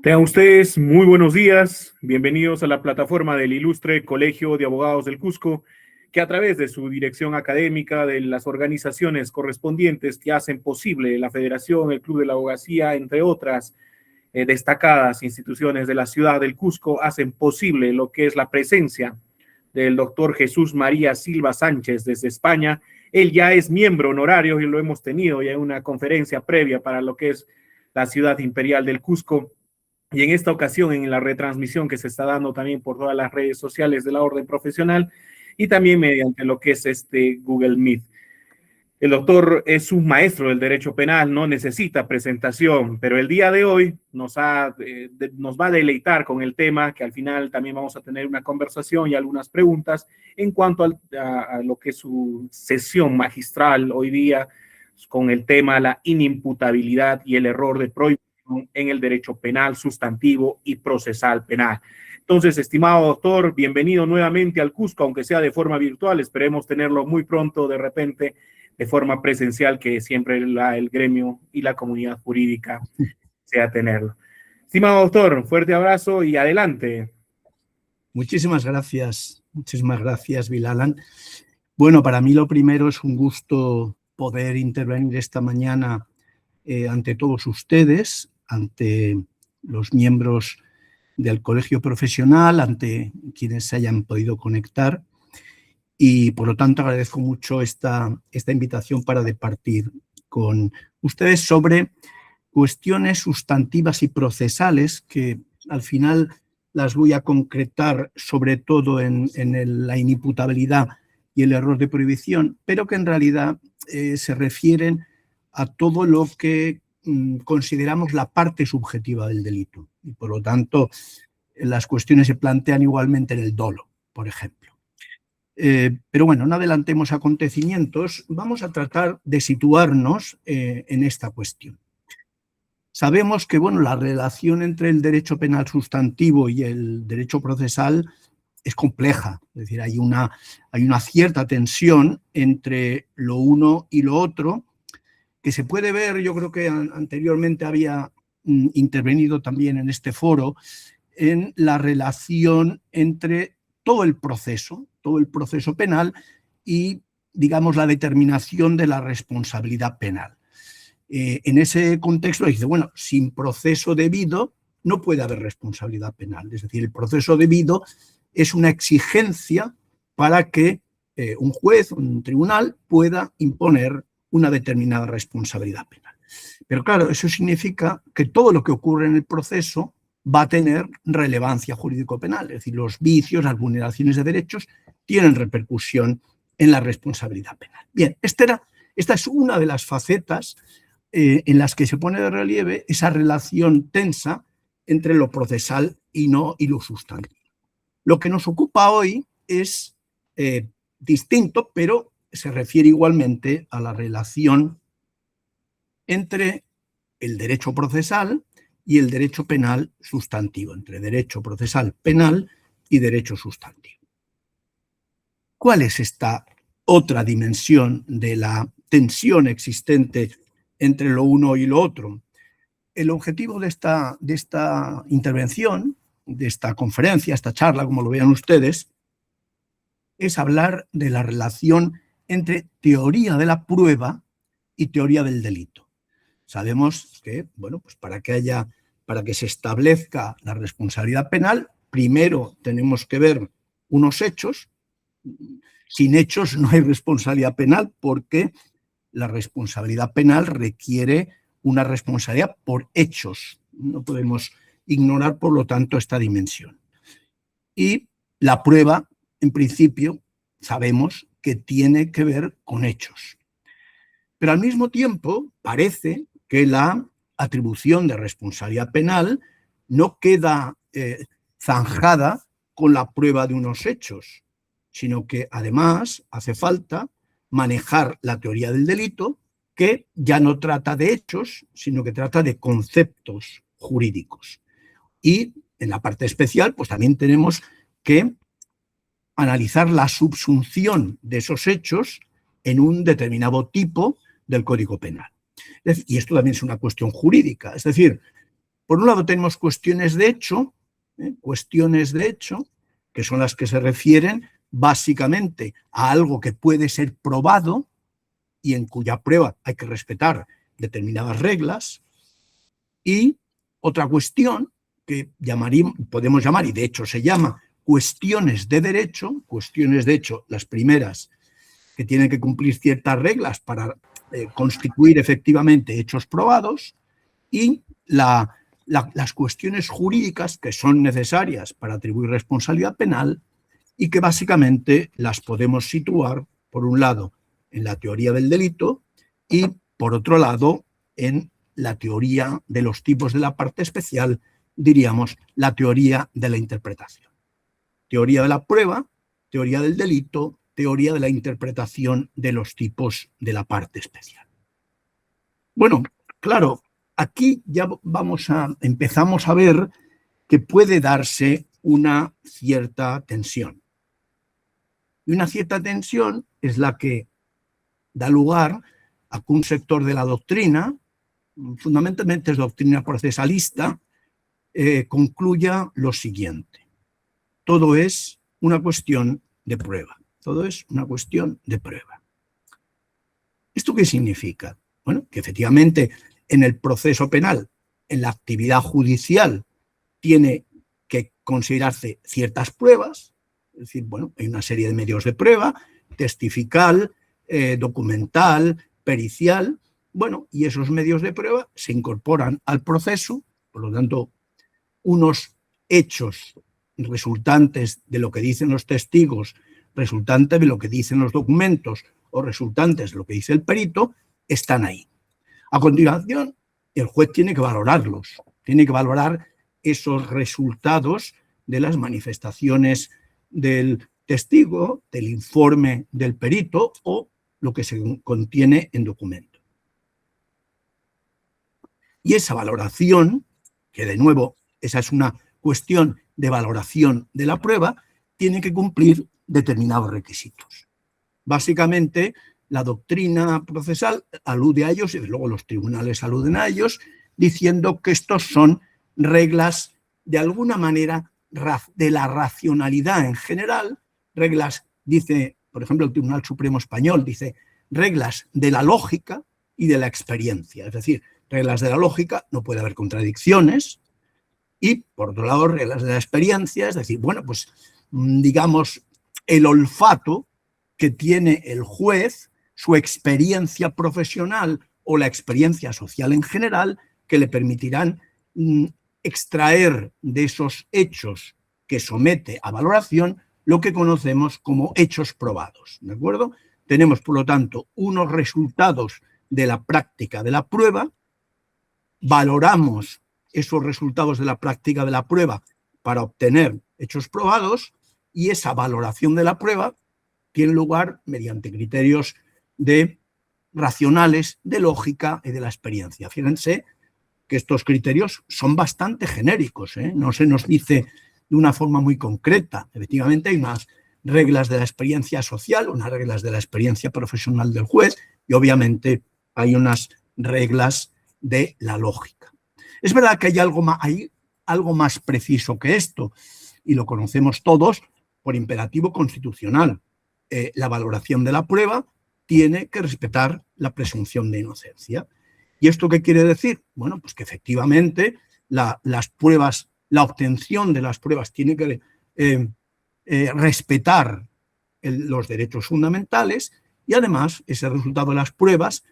Tengan ustedes muy buenos días, bienvenidos a la plataforma del Ilustre Colegio de Abogados del Cusco, que a través de su dirección académica, de las organizaciones correspondientes que hacen posible la Federación, el Club de la Abogacía, entre otras destacadas instituciones de la ciudad del Cusco, hacen posible lo que es la presencia del doctor Jesús María Silva Sánchez desde España. Él ya es miembro honorario y lo hemos tenido ya en una conferencia previa para lo que es la ciudad imperial del Cusco. Y en esta ocasión, en la retransmisión que se está dando también por todas las redes sociales de la orden profesional y también mediante lo que es Google Meet. El doctor es un maestro del derecho penal, no necesita presentación, pero el día de hoy nos va a deleitar con el tema, que al final también vamos a tener una conversación y algunas preguntas en cuanto a lo que es su sesión magistral hoy día con el tema la inimputabilidad y el error de prohibición en el derecho penal, sustantivo y procesal penal. Entonces, estimado doctor, bienvenido nuevamente al Cusco, aunque sea de forma virtual. Esperemos tenerlo muy pronto, de repente, de forma presencial, que siempre el gremio y la comunidad jurídica sea tenerlo. Estimado doctor, un fuerte abrazo y adelante. Muchísimas gracias, Bilalan. Bueno, para mí lo primero es un gusto poder intervenir esta mañana ante todos ustedes, ante los miembros del colegio profesional, ante quienes se hayan podido conectar y por lo tanto agradezco mucho esta invitación para departir con ustedes sobre cuestiones sustantivas y procesales que al final las voy a concretar sobre todo en la inimputabilidad y el error de prohibición, pero que en realidad se refieren a todo lo que consideramos la parte subjetiva del delito. Y por lo tanto, las cuestiones se plantean igualmente en el dolo, por ejemplo. Pero bueno, no adelantemos acontecimientos, vamos a tratar de situarnos en esta cuestión. Sabemos que bueno, la relación entre el derecho penal sustantivo y el derecho procesal es compleja, es decir, hay una cierta tensión entre lo uno y lo otro, que se puede ver, yo creo que anteriormente había intervenido también en este foro, en la relación entre todo el proceso penal y, digamos, la determinación de la responsabilidad penal. En ese contexto dice, bueno, sin proceso debido no puede haber responsabilidad penal. Es decir, el proceso debido es una exigencia para que un juez, un tribunal, pueda imponer una determinada responsabilidad penal. Pero claro, eso significa que todo lo que ocurre en el proceso va a tener relevancia jurídico-penal. Es decir, los vicios, las vulneraciones de derechos tienen repercusión en la responsabilidad penal. Bien, esta es una de las facetas en las que se pone de relieve esa relación tensa entre lo procesal y lo sustantivo. Lo que nos ocupa hoy es distinto, pero se refiere igualmente a la relación entre el derecho procesal y el derecho penal sustantivo, entre derecho procesal penal y derecho sustantivo. ¿Cuál es esta otra dimensión de la tensión existente entre lo uno y lo otro? El objetivo de esta intervención, de esta conferencia, esta charla, como lo vean ustedes, es hablar de la relación entre teoría de la prueba y teoría del delito. Sabemos que, bueno, pues para que se establezca la responsabilidad penal, primero tenemos que ver unos hechos. Sin hechos no hay responsabilidad penal porque la responsabilidad penal requiere una responsabilidad por hechos. No podemos ignorar, por lo tanto, esta dimensión. Y la prueba, en principio, sabemos que tiene que ver con hechos. Pero al mismo tiempo, parece que la atribución de responsabilidad penal no queda zanjada con la prueba de unos hechos, sino que además hace falta manejar la teoría del delito, que ya no trata de hechos, sino que trata de conceptos jurídicos. Y en la parte especial, pues también tenemos que analizar la subsunción de esos hechos en un determinado tipo del Código Penal. Y esto también es una cuestión jurídica. Es decir, por un lado tenemos cuestiones de hecho, que son las que se refieren básicamente a algo que puede ser probado y en cuya prueba hay que respetar determinadas reglas. Y otra cuestión que podemos llamar, y de hecho se llama, cuestiones de derecho, las primeras que tienen que cumplir ciertas reglas para constituir efectivamente hechos probados, y las cuestiones jurídicas que son necesarias para atribuir responsabilidad penal y que básicamente las podemos situar, por un lado, en la teoría del delito y, por otro lado, en la teoría de los tipos de la parte especial, diríamos, la teoría de la interpretación. Teoría de la prueba, teoría del delito, teoría de la interpretación de los tipos de la parte especial. Bueno, claro, aquí ya empezamos a ver que puede darse una cierta tensión. Y una cierta tensión es la que da lugar a que un sector de la doctrina, fundamentalmente es doctrina procesalista, concluya lo siguiente: todo es una cuestión de prueba. Todo es una cuestión de prueba. ¿Esto qué significa? Bueno, que efectivamente en el proceso penal, en la actividad judicial, tiene que considerarse ciertas pruebas, es decir, bueno, hay una serie de medios de prueba, testifical, documental, pericial, bueno, y esos medios de prueba se incorporan al proceso, por lo tanto, unos hechos resultantes de lo que dicen los testigos, resultantes de lo que dicen los documentos o resultantes de lo que dice el perito, están ahí. A continuación, el juez tiene que valorarlos, tiene que valorar esos resultados de las manifestaciones del testigo, del informe del perito o lo que se contiene en documento. Y esa valoración, que de nuevo, esa es una cuestión de valoración de la prueba, tiene que cumplir determinados requisitos. Básicamente, la doctrina procesal alude a ellos, y luego los tribunales aluden a ellos, diciendo que estos son reglas, de alguna manera, de la racionalidad en general, reglas, dice, por ejemplo, el Tribunal Supremo Español, dice, reglas de la lógica y de la experiencia. Es decir, reglas de la lógica, no puede haber contradicciones, y, por otro lado, reglas de la experiencia, es decir, bueno, pues, digamos, el olfato que tiene el juez, su experiencia profesional o la experiencia social en general, que le permitirán extraer de esos hechos que somete a valoración lo que conocemos como hechos probados, ¿de acuerdo? Tenemos, por lo tanto, unos resultados de la práctica de la prueba, valoramos esos resultados de la práctica de la prueba para obtener hechos probados, y esa valoración de la prueba tiene lugar mediante criterios racionales, de lógica y de la experiencia. Fíjense que estos criterios son bastante genéricos, ¿eh? No se nos dice de una forma muy concreta. Efectivamente, hay unas reglas de la experiencia social, unas reglas de la experiencia profesional del juez, y obviamente hay unas reglas de la lógica. Es verdad que hay algo más preciso que esto, y lo conocemos todos por imperativo constitucional. La valoración de la prueba tiene que respetar la presunción de inocencia. ¿Y esto qué quiere decir? Bueno, pues que efectivamente las pruebas, la obtención de las pruebas tiene que respetar los derechos fundamentales, y además ese resultado de las pruebas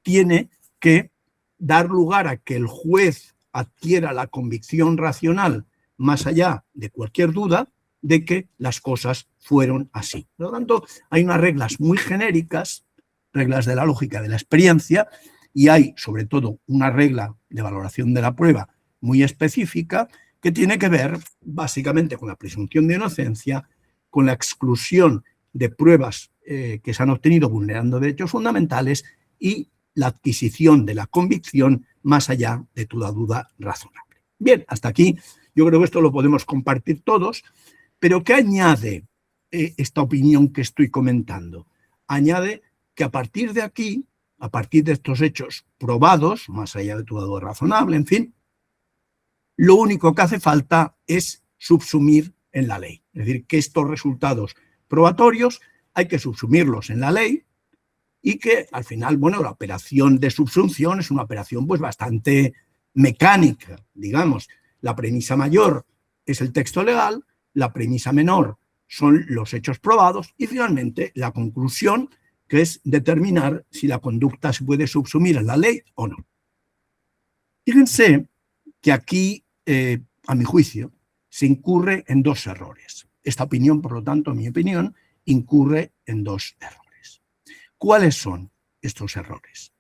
tiene que dar lugar a que el juez adquiera la convicción racional, más allá de cualquier duda, de que las cosas fueron así. Por lo tanto, hay unas reglas muy genéricas, reglas de la lógica, de la experiencia, y hay, sobre todo, una regla de valoración de la prueba muy específica que tiene que ver, básicamente, con la presunción de inocencia, con la exclusión de pruebas que se han obtenido vulnerando derechos fundamentales y la adquisición de la convicción más allá de toda duda razonable. Bien, hasta aquí yo creo que esto lo podemos compartir todos, pero ¿qué añade esta opinión que estoy comentando? Añade que a partir de aquí a partir de estos hechos probados, más allá de todo razonable, en fin, lo único que hace falta es subsumir en la ley. Es decir, que estos resultados probatorios hay que subsumirlos en la ley y que al final, bueno, la operación de subsunción es una operación pues bastante mecánica, digamos. La premisa mayor es el texto legal, la premisa menor son los hechos probados y finalmente la conclusión, que es determinar si la conducta se puede subsumir en la ley o no. Fíjense que aquí, a mi juicio, se incurre en dos errores. Esta opinión, por lo tanto, mi opinión, incurre en dos errores. ¿Cuáles son estos errores?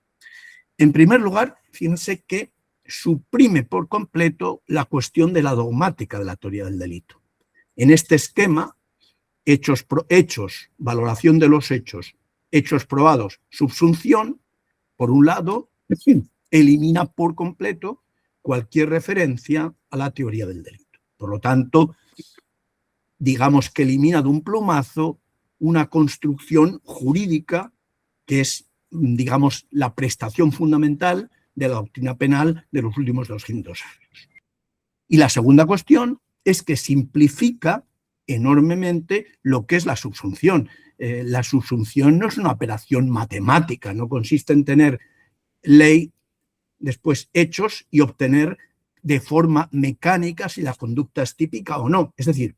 En primer lugar, fíjense que suprime por completo la cuestión de la dogmática de la teoría del delito. En este esquema, hechos, valoración de los hechos, hechos probados, subsunción, por un lado, elimina por completo cualquier referencia a la teoría del delito. Por lo tanto, digamos que elimina de un plumazo una construcción jurídica que es, digamos, la prestación fundamental de la doctrina penal de los últimos 200 años. Y la segunda cuestión es que simplifica enormemente lo que es la subsunción. La subsunción no es una operación matemática, no consiste en tener ley, después hechos y obtener de forma mecánica si la conducta es típica o no. Es decir,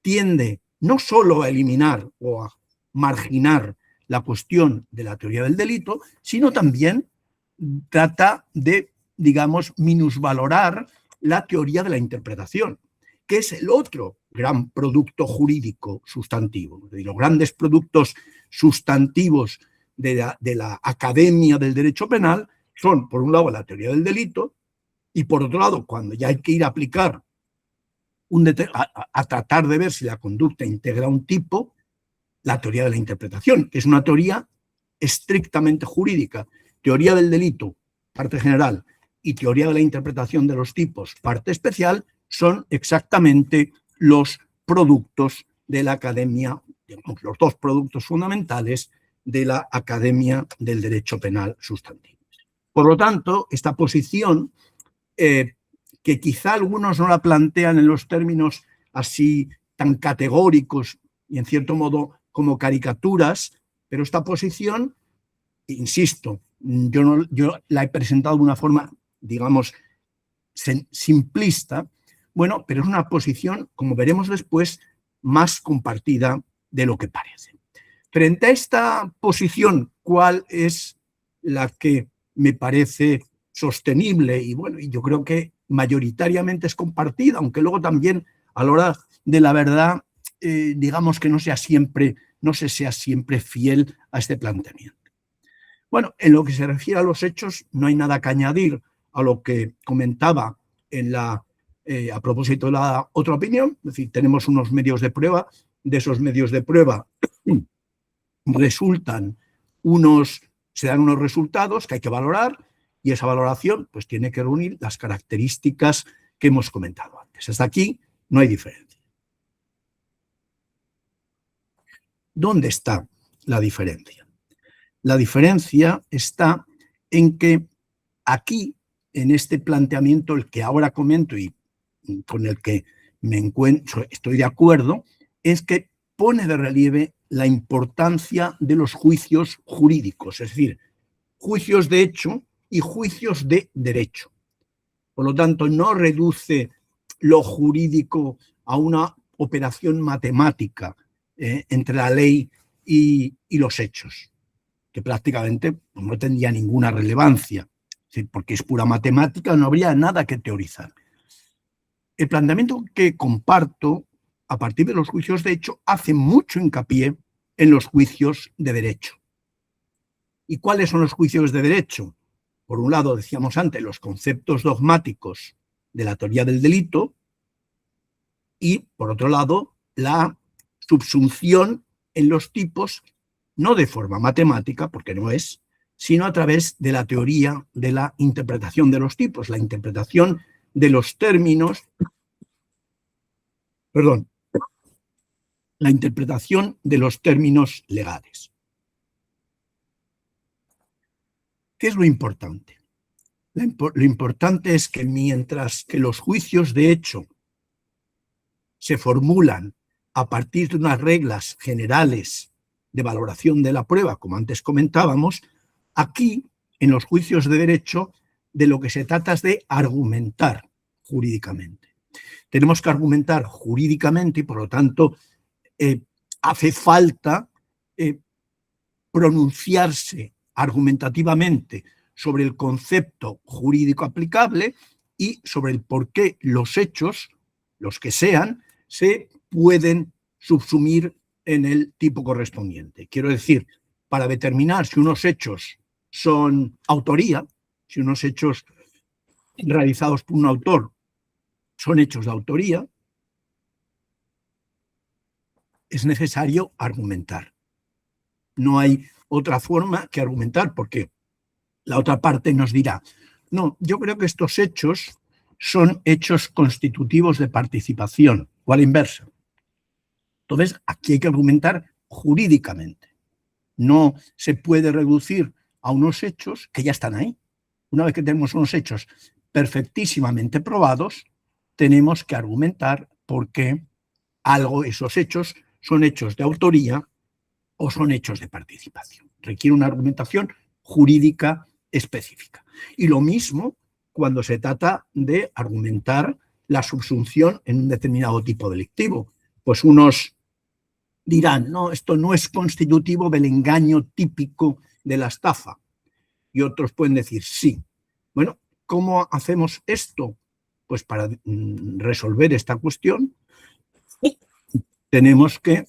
tiende no solo a eliminar o a marginar la cuestión de la teoría del delito, sino también trata de, digamos, minusvalorar la teoría de la interpretación, que es el otro gran producto jurídico sustantivo. Los grandes productos sustantivos de la academia del derecho penal son, por un lado, la teoría del delito y, por otro lado, cuando ya hay que ir a aplicar a tratar de ver si la conducta integra un tipo, la teoría de la interpretación, que es una teoría estrictamente jurídica. Teoría del delito, parte general, y teoría de la interpretación de los tipos, parte especial, son exactamente los productos de la academia, digamos, los dos productos fundamentales de la academia del derecho penal sustantivo. Por lo tanto, esta posición, que quizá algunos no la plantean en los términos así tan categóricos y en cierto modo como caricaturas, pero esta posición, insisto, yo la he presentado de una forma, digamos, simplista, bueno, pero es una posición, como veremos después, más compartida de lo que parece. Frente a esta posición, ¿cuál es la que me parece sostenible? Y bueno, y yo creo que mayoritariamente es compartida, aunque luego también a la hora de la verdad, digamos que no se sea siempre fiel a este planteamiento. Bueno, en lo que se refiere a los hechos, no hay nada que añadir a lo que comentaba a propósito de la otra opinión. Es decir, tenemos unos medios de prueba, de esos medios de prueba se dan unos resultados que hay que valorar y esa valoración pues tiene que reunir las características que hemos comentado antes. Hasta aquí no hay diferencia. ¿Dónde está la diferencia? La diferencia está en que aquí, en este planteamiento, el que ahora comento y con el que me encuentro, estoy de acuerdo, es que pone de relieve la importancia de los juicios jurídicos, es decir, juicios de hecho y juicios de derecho. Por lo tanto, no reduce lo jurídico a una operación matemática entre la ley y los hechos, que prácticamente pues, no tendría ninguna relevancia, porque es pura matemática, no habría nada que teorizar. El planteamiento que comparto a partir de los juicios de hecho hace mucho hincapié en los juicios de derecho. ¿Y cuáles son los juicios de derecho? Por un lado, decíamos antes, los conceptos dogmáticos de la teoría del delito y, por otro lado, la subsunción en los tipos, no de forma matemática, porque no es, sino a través de la teoría de la interpretación de los tipos, la interpretación de los términos, la interpretación de los términos legales. ¿Qué es lo importante? Lo importante es que mientras que los juicios de hecho se formulan a partir de unas reglas generales de valoración de la prueba, como antes comentábamos, aquí, en los juicios de derecho, de lo que se trata es de argumentar jurídicamente. Tenemos que argumentar jurídicamente y, por lo tanto, hace falta pronunciarse argumentativamente sobre el concepto jurídico aplicable y sobre el por qué los hechos, los que sean, se pueden subsumir en el tipo correspondiente. Quiero decir, para determinar si unos hechos son autoría, si unos hechos realizados por un autor son hechos de autoría, es necesario argumentar. No hay otra forma que argumentar, porque la otra parte nos dirá, no, yo creo que estos hechos son hechos constitutivos de participación, o a la inversa. Entonces, aquí hay que argumentar jurídicamente. No se puede reducir a unos hechos que ya están ahí. Una vez que tenemos unos hechos perfectísimamente probados, tenemos que argumentar por qué esos hechos son hechos de autoría o son hechos de participación. Requiere una argumentación jurídica específica. Y lo mismo cuando se trata de argumentar la subsunción en un determinado tipo delictivo. Pues unos dirán, no, esto no es constitutivo del engaño típico de la estafa. Y otros pueden decir, sí. Bueno, ¿cómo hacemos esto? Pues para resolver esta cuestión tenemos que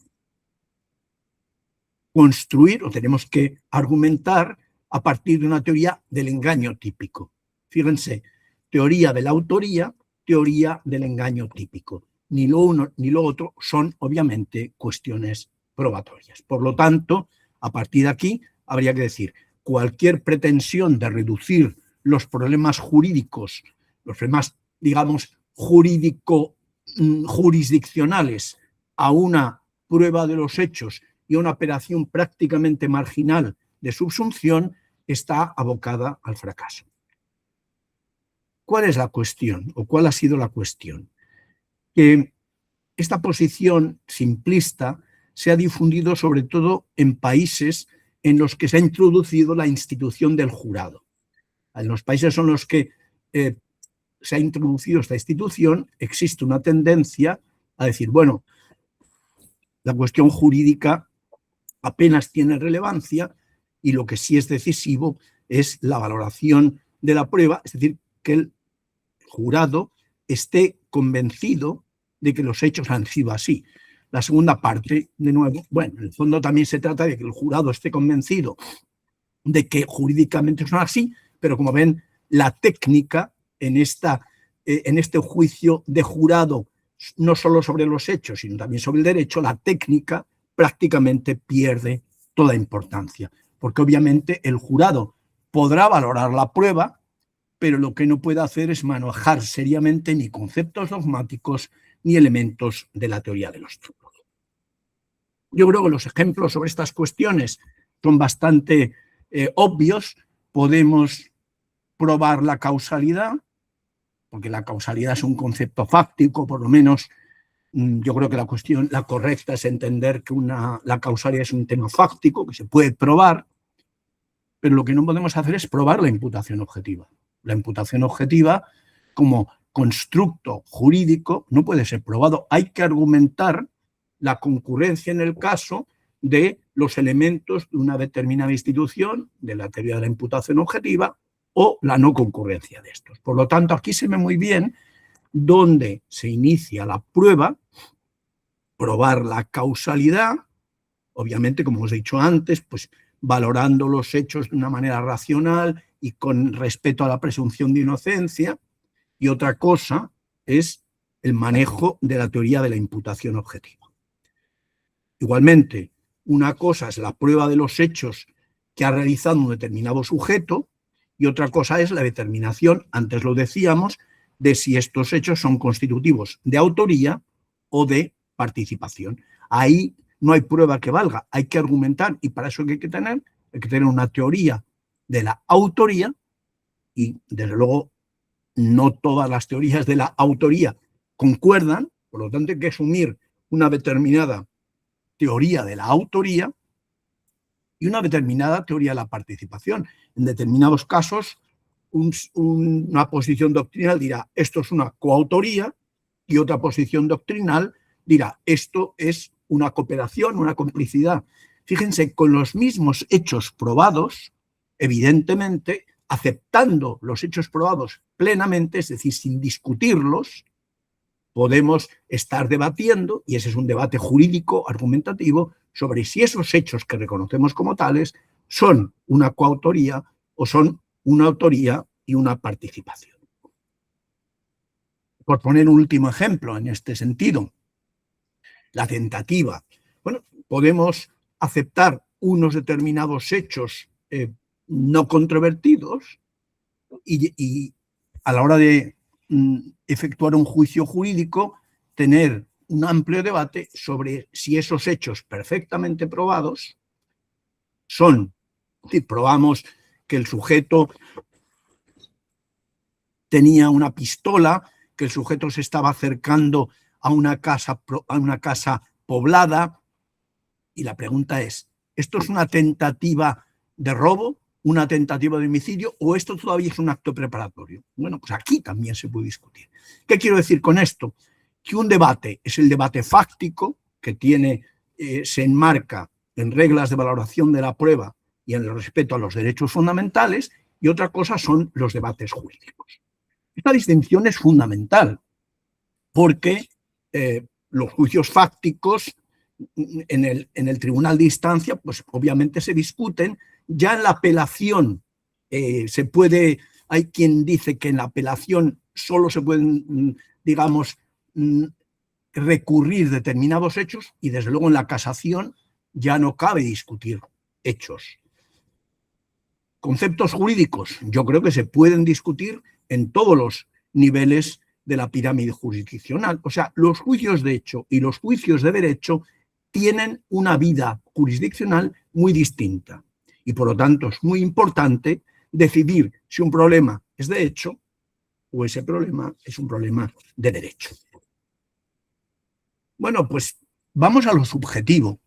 construir o tenemos que argumentar a partir de una teoría del engaño típico. Fíjense, teoría de la autoría, teoría del engaño típico. Ni lo uno ni lo otro son, obviamente, cuestiones probatorias. Por lo tanto, a partir de aquí, habría que decir, cualquier pretensión de reducir los problemas jurídicos, los problemas, digamos, jurisdiccionales a una prueba de los hechos y a una operación prácticamente marginal de subsunción, está abocada al fracaso. ¿Cuál es la cuestión o cuál ha sido la cuestión? Que esta posición simplista se ha difundido sobre todo en países en los que se ha introducido la institución del jurado. En los países en los que se ha introducido esta institución, existe una tendencia a decir, bueno, la cuestión jurídica apenas tiene relevancia y lo que sí es decisivo es la valoración de la prueba, es decir, que el jurado esté convencido de que los hechos han sido así. La segunda parte, de nuevo, bueno, en el fondo también se trata de que el jurado esté convencido de que jurídicamente son así, pero como ven, la técnica en este juicio de jurado, no solo sobre los hechos, sino también sobre el derecho, la técnica prácticamente pierde toda importancia, porque obviamente el jurado podrá valorar la prueba, pero lo que no puede hacer es manejar seriamente ni conceptos dogmáticos ni elementos de la teoría de los trucos. Yo creo que los ejemplos sobre estas cuestiones son bastante obvios. Podemos probar la causalidad, porque la causalidad es un concepto fáctico, por lo menos yo creo que la correcta es entender que la causalidad es un tema fáctico, que se puede probar, pero lo que no podemos hacer es probar la imputación objetiva. La imputación objetiva, como constructo jurídico, no puede ser probado. Hay que argumentar la concurrencia en el caso de los elementos de una determinada institución, de la teoría de la imputación objetiva, o la no concurrencia de estos. Por lo tanto, aquí se ve muy bien dónde se inicia la prueba, probar la causalidad, obviamente, como os he dicho antes, pues valorando los hechos de una manera racional y con respeto a la presunción de inocencia, y otra cosa es el manejo de la teoría de la imputación objetiva. Igualmente, una cosa es la prueba de los hechos que ha realizado un determinado sujeto y otra cosa es la determinación, antes lo decíamos, de si estos hechos son constitutivos de autoría o de participación. Ahí no hay prueba que valga, hay que argumentar y para eso hay que tener una teoría de la autoría y, desde luego, no todas las teorías de la autoría concuerdan, por lo tanto hay que asumir una determinada teoría de la autoría y una determinada teoría de la participación. En determinados casos, una posición doctrinal dirá esto es una coautoría y otra posición doctrinal dirá esto es una cooperación, una complicidad. Fíjense, con los mismos hechos probados, evidentemente, aceptando los hechos probados plenamente, es decir, sin discutirlos, podemos estar debatiendo, y ese es un debate jurídico argumentativo, sobre si esos hechos que reconocemos como tales son una coautoría o son una autoría y una participación. Por poner un último ejemplo en este sentido, la tentativa. Bueno, podemos aceptar unos determinados hechos no controvertidos y a la hora de efectuar un juicio jurídico tener un amplio debate sobre si esos hechos perfectamente probados son, es decir, probamos que el sujeto tenía una pistola, que el sujeto se estaba acercando a una casa poblada, y la pregunta es, ¿esto es una tentativa de robo, una tentativa de homicidio o esto todavía es un acto preparatorio? Bueno, pues aquí también se puede discutir. ¿Qué quiero decir con esto? Que un debate es el debate fáctico, que se enmarca en reglas de valoración de la prueba y en el respeto a los derechos fundamentales, y otra cosa son los debates jurídicos. Esta distinción es fundamental porque los juicios fácticos en el tribunal de instancia, pues obviamente se discuten. Ya en la apelación hay quien dice que en la apelación solo se pueden, digamos, recurrir determinados hechos y desde luego en la casación ya no cabe discutir hechos. Conceptos jurídicos, yo creo que se pueden discutir en todos los niveles de la pirámide jurisdiccional. O sea, los juicios de hecho y los juicios de derecho tienen una vida jurisdiccional muy distinta y por lo tanto es muy importante decidir si un problema es de hecho o ese problema es un problema de derecho. Bueno, pues vamos a lo subjetivo,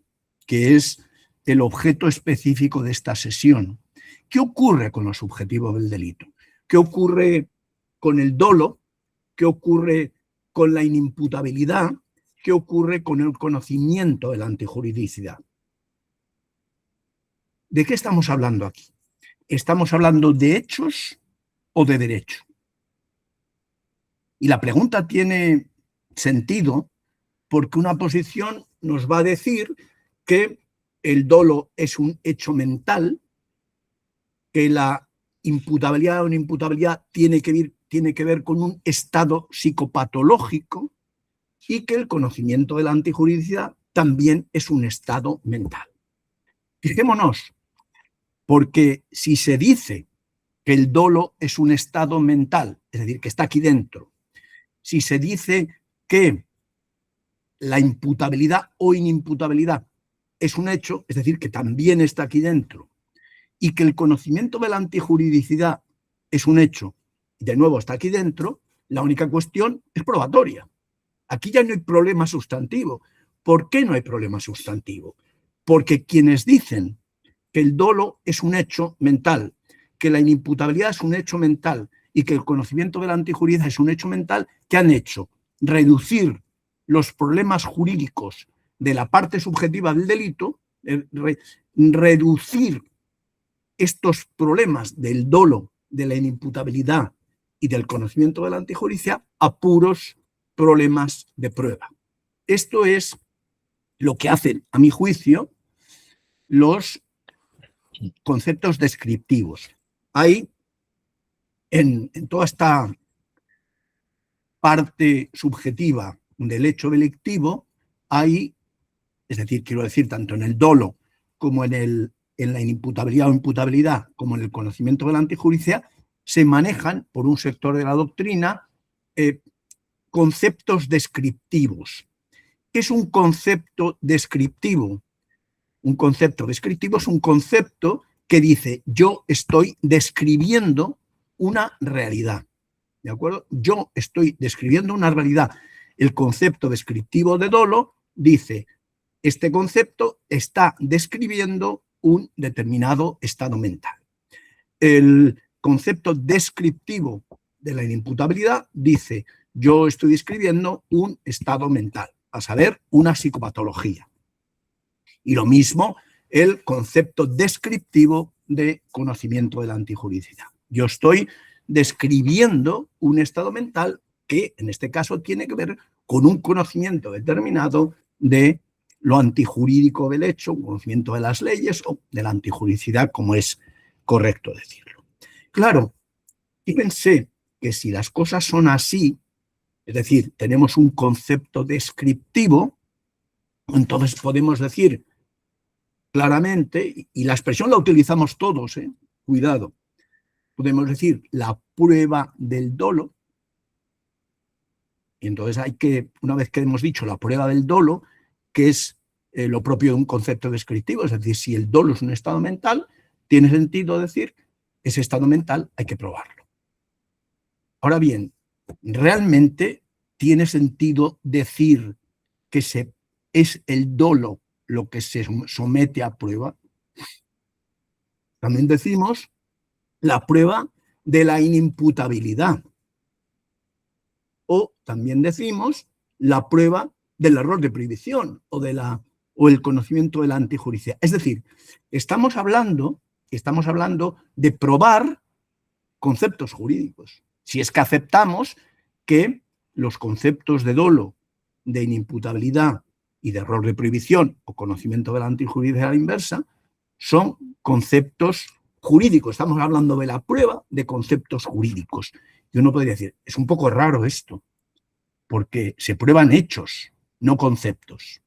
que es el objeto específico de esta sesión. ¿Qué ocurre con lo subjetivo del delito? ¿Qué ocurre con el dolo? ¿Qué ocurre con la inimputabilidad? ¿Qué ocurre con el conocimiento de la antijuridicidad? ¿De qué estamos hablando aquí? ¿Estamos hablando de hechos o de derecho? Y la pregunta tiene sentido porque una posición nos va a decir que el dolo es un hecho mental, que la imputabilidad o inimputabilidad tiene que ver con un estado psicopatológico y que el conocimiento de la antijuridicidad también es un estado mental. Fijémonos, porque si se dice que el dolo es un estado mental, es decir, que está aquí dentro, si se dice que la imputabilidad o inimputabilidad es un hecho, es decir, que también está aquí dentro, y que el conocimiento de la antijuridicidad es un hecho, de nuevo está aquí dentro, la única cuestión es probatoria. Aquí ya no hay problema sustantivo. ¿Por qué no hay problema sustantivo? Porque quienes dicen que el dolo es un hecho mental, que la inimputabilidad es un hecho mental y que el conocimiento de la antijuridicidad es un hecho mental, ¿qué han hecho? Reducir los problemas jurídicos de la parte subjetiva del delito, reducir estos problemas del dolo, de la inimputabilidad y del conocimiento de la antijuridicidad a puros problemas de prueba. Esto es lo que hacen, a mi juicio, los conceptos descriptivos. Hay en toda esta parte subjetiva del hecho delictivo, es decir, quiero decir, tanto en el dolo como en la inimputabilidad o imputabilidad, como en el conocimiento de la antijuridicidad, se manejan por un sector de la doctrina conceptos descriptivos. ¿Qué es un concepto descriptivo? Un concepto descriptivo es un concepto que dice, yo estoy describiendo una realidad. ¿De acuerdo? Yo estoy describiendo una realidad. El concepto descriptivo de dolo dice, este concepto está describiendo un determinado estado mental. El concepto descriptivo de la inimputabilidad dice, yo estoy describiendo un estado mental, a saber, una psicopatología. Y lo mismo el concepto descriptivo de conocimiento de la antijuricidad. Yo estoy describiendo un estado mental que, en este caso, tiene que ver con un conocimiento determinado de lo antijurídico del hecho, un conocimiento de las leyes o de la antijuricidad, como es correcto decirlo. Claro, fíjense que si las cosas son así, es decir, tenemos un concepto descriptivo, entonces podemos decir claramente, y la expresión la utilizamos todos, cuidado, podemos decir la prueba del dolo, y entonces hay que, una vez que hemos dicho la prueba del dolo, que es lo propio de un concepto descriptivo, es decir, si el dolo es un estado mental, tiene sentido decir, ese estado mental hay que probarlo. Ahora bien, ¿realmente tiene sentido decir que es el dolo lo que se somete a prueba? También decimos la prueba de la inimputabilidad. O también decimos la prueba del error de prohibición o el conocimiento de la antijuricidad. Es decir, estamos hablando de probar conceptos jurídicos. Si es que aceptamos que los conceptos de dolo, de inimputabilidad y de error de prohibición o conocimiento de la antijuricidad inversa son conceptos jurídicos. Estamos hablando de la prueba de conceptos jurídicos. Y uno podría decir, es un poco raro esto, porque se prueban hechos, no conceptos.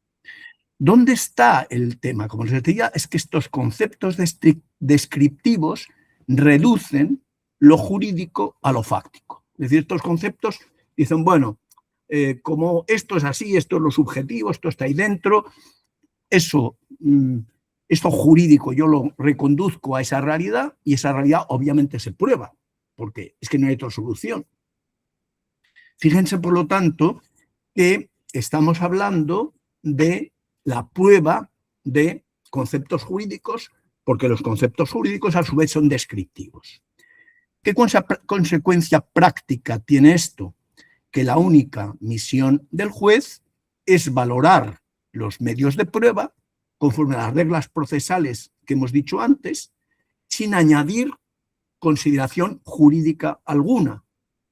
¿Dónde está el tema? Como les decía, es que estos conceptos descriptivos reducen lo jurídico a lo fáctico. Es decir, estos conceptos dicen, bueno, como esto es así, esto es lo subjetivo, esto está ahí dentro, esto jurídico yo lo reconduzco a esa realidad y esa realidad obviamente se prueba, porque es que no hay otra solución. Fíjense, por lo tanto, que estamos hablando de la prueba de conceptos jurídicos, porque los conceptos jurídicos a su vez son descriptivos. ¿Qué consecuencia práctica tiene esto? Que la única misión del juez es valorar los medios de prueba conforme a las reglas procesales que hemos dicho antes, sin añadir consideración jurídica alguna.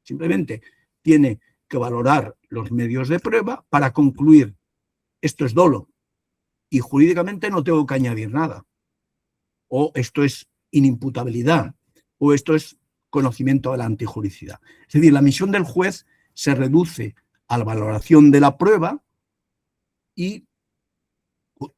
Simplemente tiene que valorar los medios de prueba para concluir esto es dolo y jurídicamente no tengo que añadir nada, o esto es inimputabilidad, o esto es conocimiento de la antijuricidad. Es decir, la misión del juez se reduce a la valoración de la prueba y,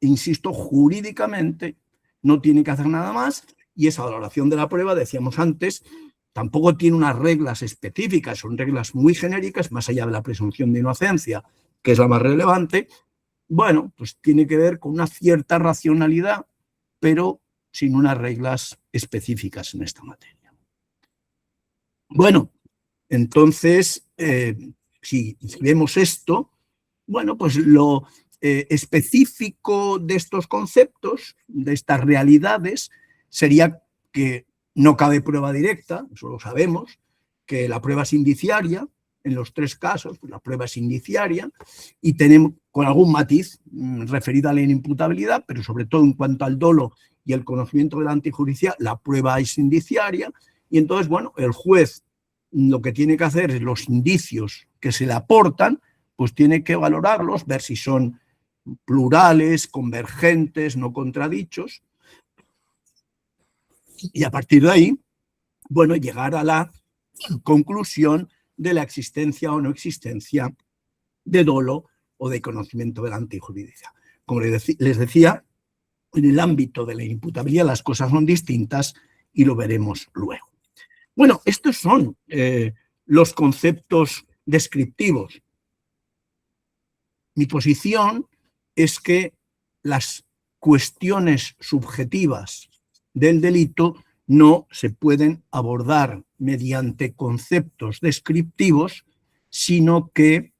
insisto, jurídicamente no tiene que hacer nada más, y esa valoración de la prueba, decíamos antes, tampoco tiene unas reglas específicas, son reglas muy genéricas, más allá de la presunción de inocencia, que es la más relevante. Bueno, pues tiene que ver con una cierta racionalidad, pero sin unas reglas específicas en esta materia. Bueno, entonces, si vemos esto, bueno, pues lo específico de estos conceptos, de estas realidades, sería que no cabe prueba directa, eso lo sabemos, que la prueba es indiciaria, en los tres casos, pues la prueba es indiciaria, y tenemos con algún matiz referido a la inimputabilidad, pero sobre todo en cuanto al dolo y el conocimiento de la antijuricidad, la prueba es indiciaria, y entonces, bueno, el juez lo que tiene que hacer es los indicios que se le aportan, pues tiene que valorarlos, ver si son plurales, convergentes, no contradichos, y a partir de ahí, bueno, llegar a la conclusión de la existencia o no existencia de dolo o de conocimiento de la antijuridicidad. Como les decía, en el ámbito de la inimputabilidad las cosas son distintas y lo veremos luego. Bueno, estos son los conceptos descriptivos. Mi posición es que las cuestiones subjetivas del delito no se pueden abordar mediante conceptos descriptivos, sino que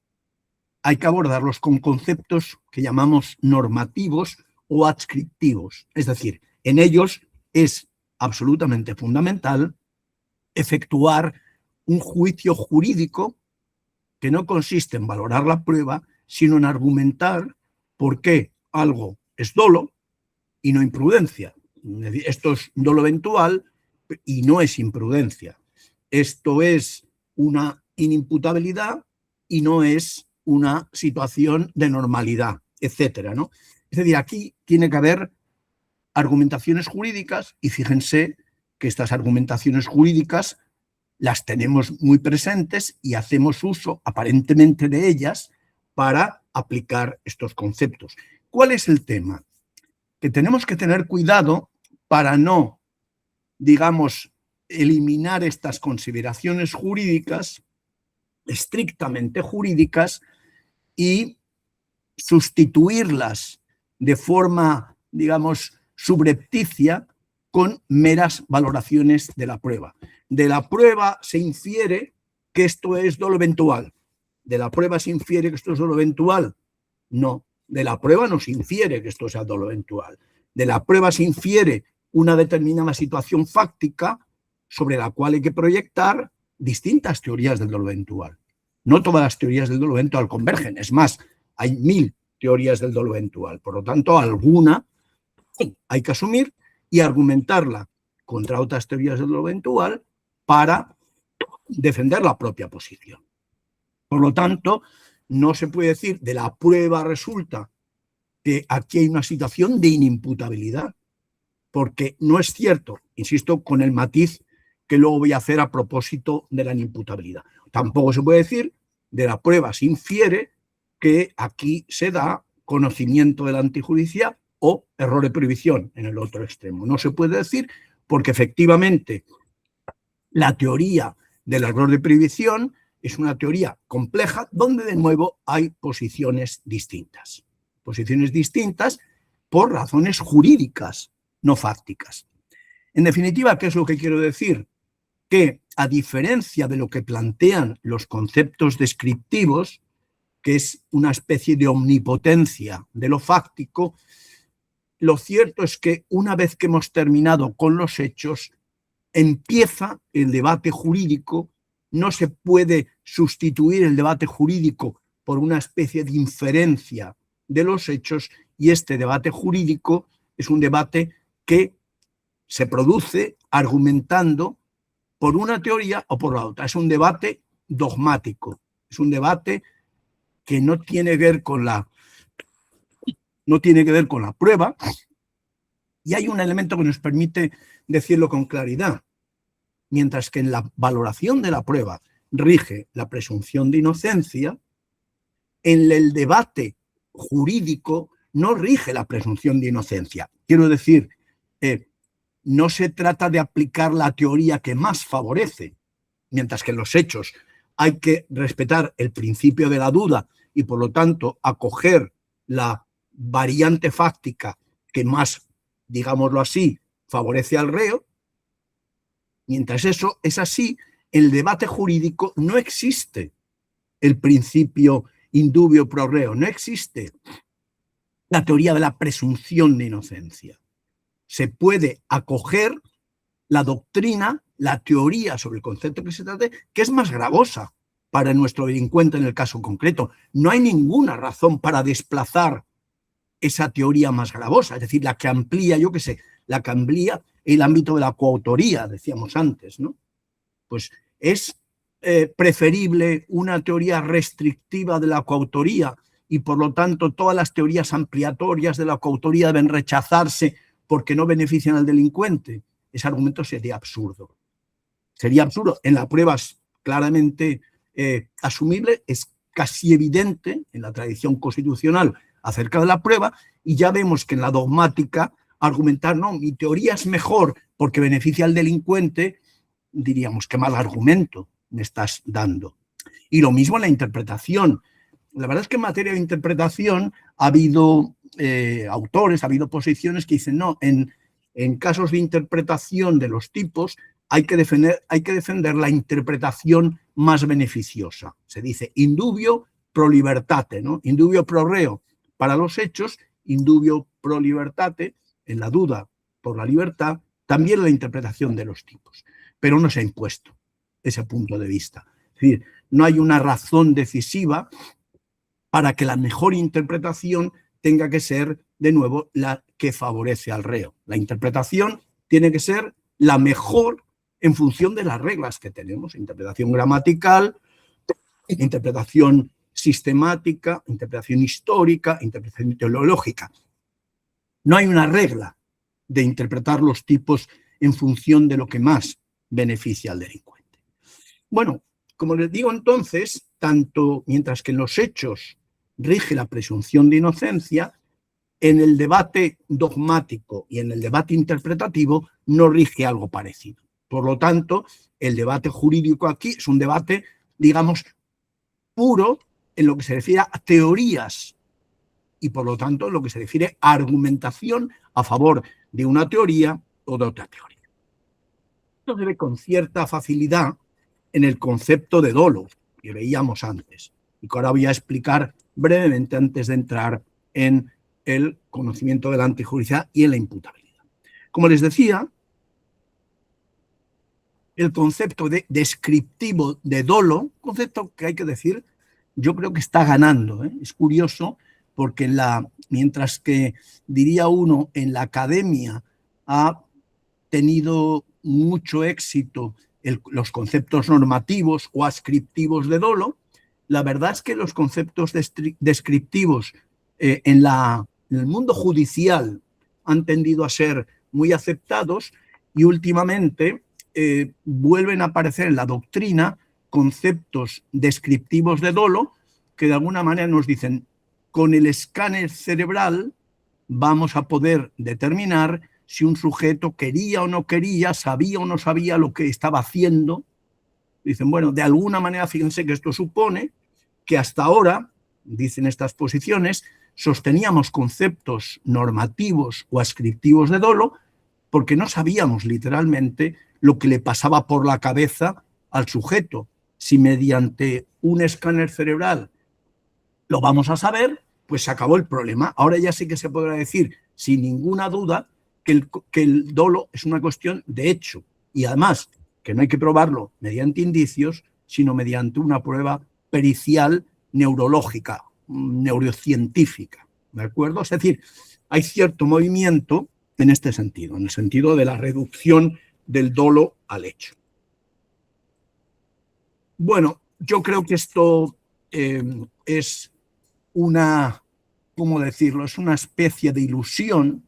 hay que abordarlos con conceptos que llamamos normativos o adscriptivos. Es decir, en ellos es absolutamente fundamental efectuar un juicio jurídico que no consiste en valorar la prueba, sino en argumentar por qué algo es dolo y no imprudencia. Esto es dolo eventual y no es imprudencia. Esto es una inimputabilidad y no es una situación de normalidad, etcétera, ¿no? Es decir, aquí tiene que haber argumentaciones jurídicas y fíjense que estas argumentaciones jurídicas las tenemos muy presentes y hacemos uso aparentemente de ellas para aplicar estos conceptos. ¿Cuál es el tema? Que tenemos que tener cuidado para no, digamos, eliminar estas consideraciones jurídicas, estrictamente jurídicas, y sustituirlas de forma, digamos, subrepticia con meras valoraciones de la prueba. De la prueba se infiere que esto es dolo eventual. ¿De la prueba se infiere que esto es dolo eventual? No. De la prueba no se infiere que esto sea dolo eventual. De la prueba se infiere una determinada situación fáctica sobre la cual hay que proyectar distintas teorías del dolo eventual. No todas las teorías del dolo eventual convergen. Es más, hay 1000 teorías del dolo eventual. Por lo tanto, alguna hay que asumir y argumentarla contra otras teorías del dolo eventual para defender la propia posición. Por lo tanto, no se puede decir de la prueba resulta que aquí hay una situación de inimputabilidad, porque no es cierto, insisto, con el matiz que luego voy a hacer a propósito de la inimputabilidad. Tampoco se puede decir de la prueba se infiere que aquí se da conocimiento de la antijudicia o error de prohibición en el otro extremo. No se puede decir porque efectivamente la teoría del error de prohibición es una teoría compleja donde de nuevo hay posiciones distintas. Posiciones distintas por razones jurídicas, no fácticas. En definitiva, ¿qué es lo que quiero decir? Que a diferencia de lo que plantean los conceptos descriptivos, que es una especie de omnipotencia de lo fáctico, lo cierto es que una vez que hemos terminado con los hechos, empieza el debate jurídico. No se puede sustituir el debate jurídico por una especie de inferencia de los hechos, y este debate jurídico es un debate que se produce argumentando por una teoría o por la otra. Es un debate dogmático, es un debate que no tiene que ver con la prueba, y hay un elemento que nos permite decirlo con claridad. Mientras que en la valoración de la prueba rige la presunción de inocencia, en el debate jurídico no rige la presunción de inocencia. Quiero decir, no se trata de aplicar la teoría que más favorece, mientras que en los hechos hay que respetar el principio de la duda y, por lo tanto, acoger la variante fáctica que más, digámoslo así, favorece al reo. Mientras eso es así, en el debate jurídico no existe el principio indubio pro reo, no existe la teoría de la presunción de inocencia. Se puede acoger la doctrina, la teoría sobre el concepto que se trate, que es más gravosa para nuestro delincuente en el caso concreto. No hay ninguna razón para desplazar esa teoría más gravosa, es decir, la que amplía, la que amplía el ámbito de la coautoría, decíamos antes, ¿no? Pues es preferible una teoría restrictiva de la coautoría y, por lo tanto, todas las teorías ampliatorias de la coautoría deben rechazarse porque no benefician al delincuente. Ese argumento sería absurdo. Sería absurdo. En la prueba es claramente asumible, es casi evidente en la tradición constitucional acerca de la prueba, y ya vemos que en la dogmática argumentar, no, mi teoría es mejor porque beneficia al delincuente, diríamos, qué mal argumento me estás dando. Y lo mismo en la interpretación. La verdad es que en materia de interpretación ha habido autores, ha habido posiciones que dicen, no, en en casos de interpretación de los tipos hay que defender la interpretación más beneficiosa. Se dice indubio pro libertate, ¿no? Indubio pro reo para los hechos, indubio pro libertate, en la duda por la libertad, también la interpretación de los tipos. Pero no se ha impuesto ese punto de vista. Es decir, no hay una razón decisiva para que la mejor interpretación tenga que ser, de nuevo, la que favorece al reo. La interpretación tiene que ser la mejor en función de las reglas que tenemos. Interpretación gramatical, interpretación sistemática, interpretación histórica, interpretación teológica. No hay una regla de interpretar los tipos en función de lo que más beneficia al delincuente. Bueno, como les digo entonces, tanto mientras que en los hechos rige la presunción de inocencia, en el debate dogmático y en el debate interpretativo no rige algo parecido. Por lo tanto, el debate jurídico aquí es un debate, digamos, puro en lo que se refiere a teorías y, por lo tanto, en lo que se refiere a argumentación a favor de una teoría o de otra teoría. Esto se ve con cierta facilidad en el concepto de dolo que veíamos antes y que ahora voy a explicar brevemente antes de entrar en el conocimiento de la antijuricidad y en la imputabilidad. Como les decía, el concepto de descriptivo de dolo, concepto que hay que decir, yo creo que está ganando. Es curioso porque mientras que, diría uno, en la academia ha tenido mucho éxito los conceptos normativos o ascriptivos de dolo, la verdad es que los conceptos descriptivos en el mundo judicial han tendido a ser muy aceptados y últimamente vuelven a aparecer en la doctrina conceptos descriptivos de dolo que de alguna manera nos dicen, con el escáner cerebral vamos a poder determinar si un sujeto quería o no quería, sabía o no sabía lo que estaba haciendo. Dicen, bueno, de alguna manera, fíjense que esto supone que hasta ahora, dicen estas posiciones, sosteníamos conceptos normativos o ascriptivos de dolo porque no sabíamos literalmente lo que le pasaba por la cabeza al sujeto. Si mediante un escáner cerebral lo vamos a saber, pues se acabó el problema. Ahora ya sí que se podrá decir sin ninguna duda que el dolo es una cuestión de hecho y además que no hay que probarlo mediante indicios, sino mediante una prueba pericial neurológica, neurocientífica, ¿de acuerdo? Es decir, hay cierto movimiento en este sentido, en el sentido de la reducción del dolo al hecho. Bueno, yo creo que esto es una, ¿cómo decirlo? Es una especie de ilusión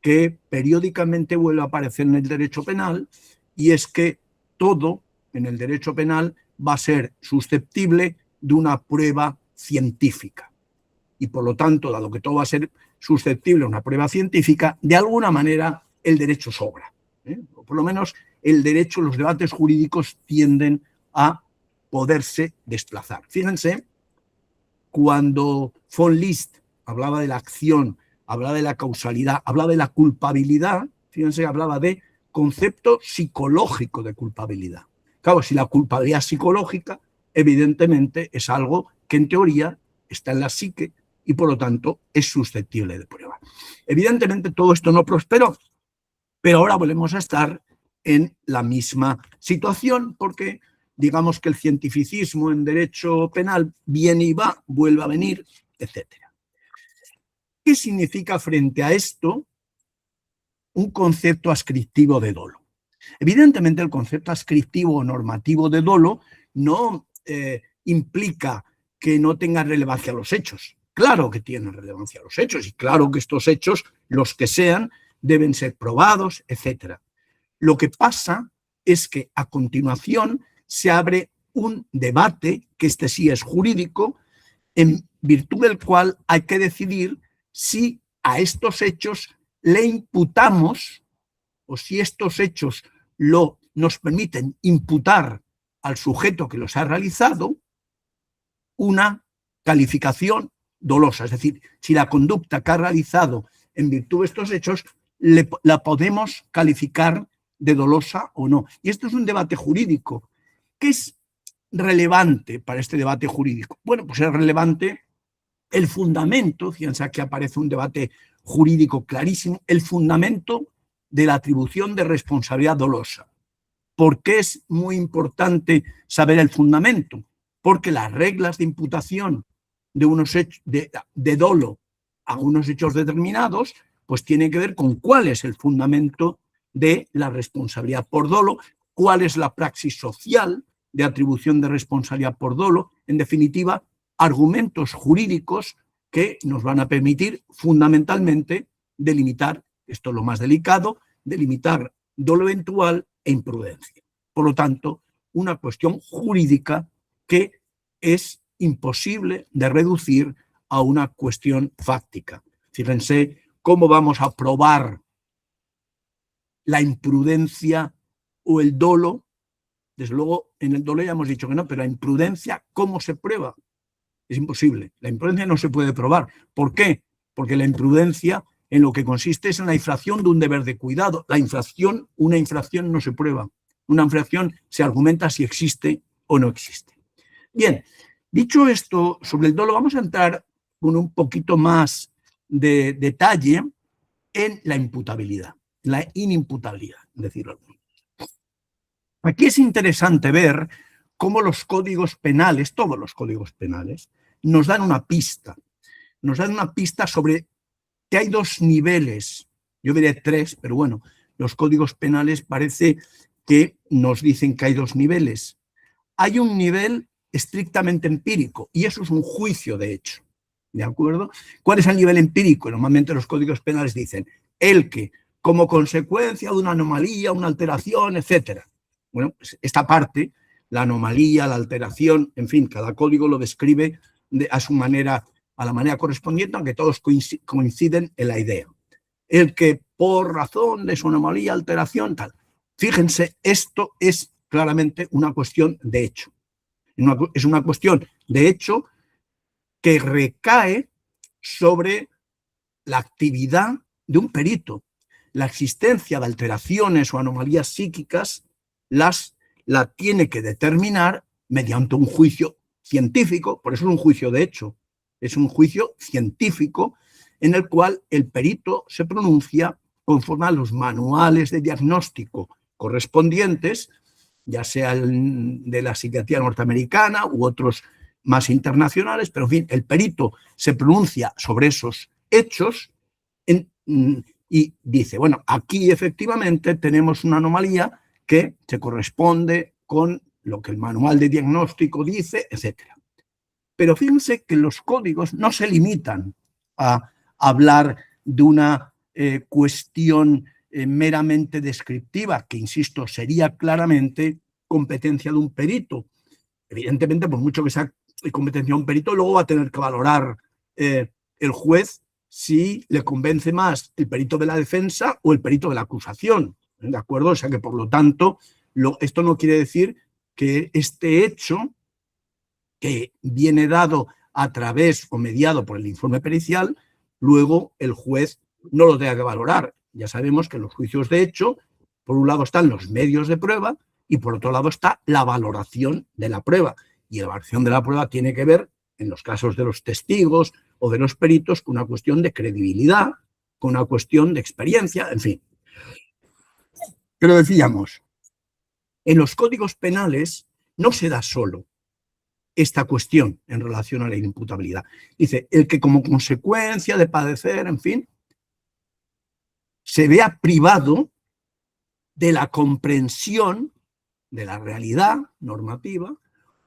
que periódicamente vuelve a aparecer en el derecho penal y es que todo en el derecho penal va a ser susceptible de una prueba científica. Y por lo tanto, dado que todo va a ser susceptible de una prueba científica, de alguna manera el derecho sobra. O por lo menos el derecho, los debates jurídicos tienden a poderse desplazar. Fíjense, cuando von List hablaba de la acción, hablaba de la causalidad, hablaba de la culpabilidad, fíjense, hablaba de concepto psicológico de culpabilidad. Claro, si la culpabilidad psicológica, evidentemente es algo que en teoría está en la psique y por lo tanto es susceptible de prueba. Evidentemente todo esto no prosperó, pero ahora volvemos a estar en la misma situación porque digamos que el cientificismo en derecho penal viene y va, vuelve a venir, etc. ¿Qué significa frente a esto un concepto ascriptivo de dolo? Evidentemente el concepto ascriptivo o normativo de dolo no implica que no tenga relevancia los hechos. Claro que tienen relevancia los hechos y claro que estos hechos, los que sean, deben ser probados, etc. Lo que pasa es que a continuación se abre un debate, que este sí es jurídico, en virtud del cual hay que decidir si a estos hechos le imputamos o si estos hechos nos permiten imputar al sujeto que los ha realizado una calificación dolosa. Es decir, si la conducta que ha realizado en virtud de estos hechos la podemos calificar de dolosa o no. Y esto es un debate jurídico. ¿Qué es relevante para este debate jurídico? Bueno, pues es relevante el fundamento, fíjense aquí aparece un debate jurídico clarísimo, el fundamento de la atribución de responsabilidad dolosa. ¿Por qué es muy importante saber el fundamento? Porque las reglas de imputación de unos hechos de dolo a unos hechos determinados, pues tienen que ver con cuál es el fundamento de la responsabilidad por dolo, cuál es la praxis social de atribución de responsabilidad por dolo, en definitiva, argumentos jurídicos que nos van a permitir fundamentalmente delimitar, esto es lo más delicado, delimitar dolo eventual e imprudencia. Por lo tanto, una cuestión jurídica que es imposible de reducir a una cuestión fáctica. Fíjense cómo vamos a probar la imprudencia o el dolo. Desde luego, en el dolo ya hemos dicho que no, pero la imprudencia, ¿cómo se prueba? Es imposible. La imprudencia no se puede probar. ¿Por qué? Porque la imprudencia en lo que consiste es en la infracción de un deber de cuidado. Una infracción no se prueba. Una infracción se argumenta si existe o no existe. Bien, dicho esto sobre el dolo, vamos a entrar con un poquito más de detalle en la imputabilidad, la inimputabilidad, decirlo así. Aquí es interesante ver cómo los códigos penales, todos los códigos penales, nos dan una pista. Nos dan una pista sobre que hay dos niveles, yo diré tres, pero bueno, los códigos penales parece que nos dicen que hay dos niveles. Hay un nivel estrictamente empírico y eso es un juicio de hecho, ¿de acuerdo? ¿Cuál es el nivel empírico? Normalmente los códigos penales dicen el que, como consecuencia de una anomalía, una alteración, etcétera. Bueno, pues esta parte, la anomalía, la alteración, en fin, cada código lo describe a su manera, a la manera correspondiente, aunque todos coinciden en la idea. El que por razón de su anomalía, alteración, tal. Fíjense, esto es claramente una cuestión de hecho. Es una cuestión de hecho que recae sobre la actividad de un perito. La existencia de alteraciones o anomalías psíquicas la tiene que determinar mediante un juicio científico, por eso es un juicio de hecho, es un juicio científico en el cual el perito se pronuncia conforme a los manuales de diagnóstico correspondientes, ya sea el de la psiquiatría norteamericana u otros más internacionales, pero en fin, el perito se pronuncia sobre esos hechos y dice, bueno, aquí efectivamente tenemos una anomalía que se corresponde con lo que el manual de diagnóstico dice, etc. Pero fíjense que los códigos no se limitan a hablar de una cuestión meramente descriptiva, que, insisto, sería claramente competencia de un perito. Evidentemente, por mucho que sea competencia de un perito, luego va a tener que valorar el juez si le convence más el perito de la defensa o el perito de la acusación. ¿De acuerdo? O sea que, por lo tanto, esto no quiere decir que este hecho, que viene dado a través o mediado por el informe pericial, luego el juez no lo tenga que valorar. Ya sabemos que en los juicios de hecho, por un lado están los medios de prueba y por otro lado está la valoración de la prueba. Y la valoración de la prueba tiene que ver, en los casos de los testigos o de los peritos, con una cuestión de credibilidad, con una cuestión de experiencia, en fin. Pero decíamos, en los códigos penales no se da solo esta cuestión en relación a la inimputabilidad. Dice, el que como consecuencia de padecer, en fin, se vea privado de la comprensión de la realidad normativa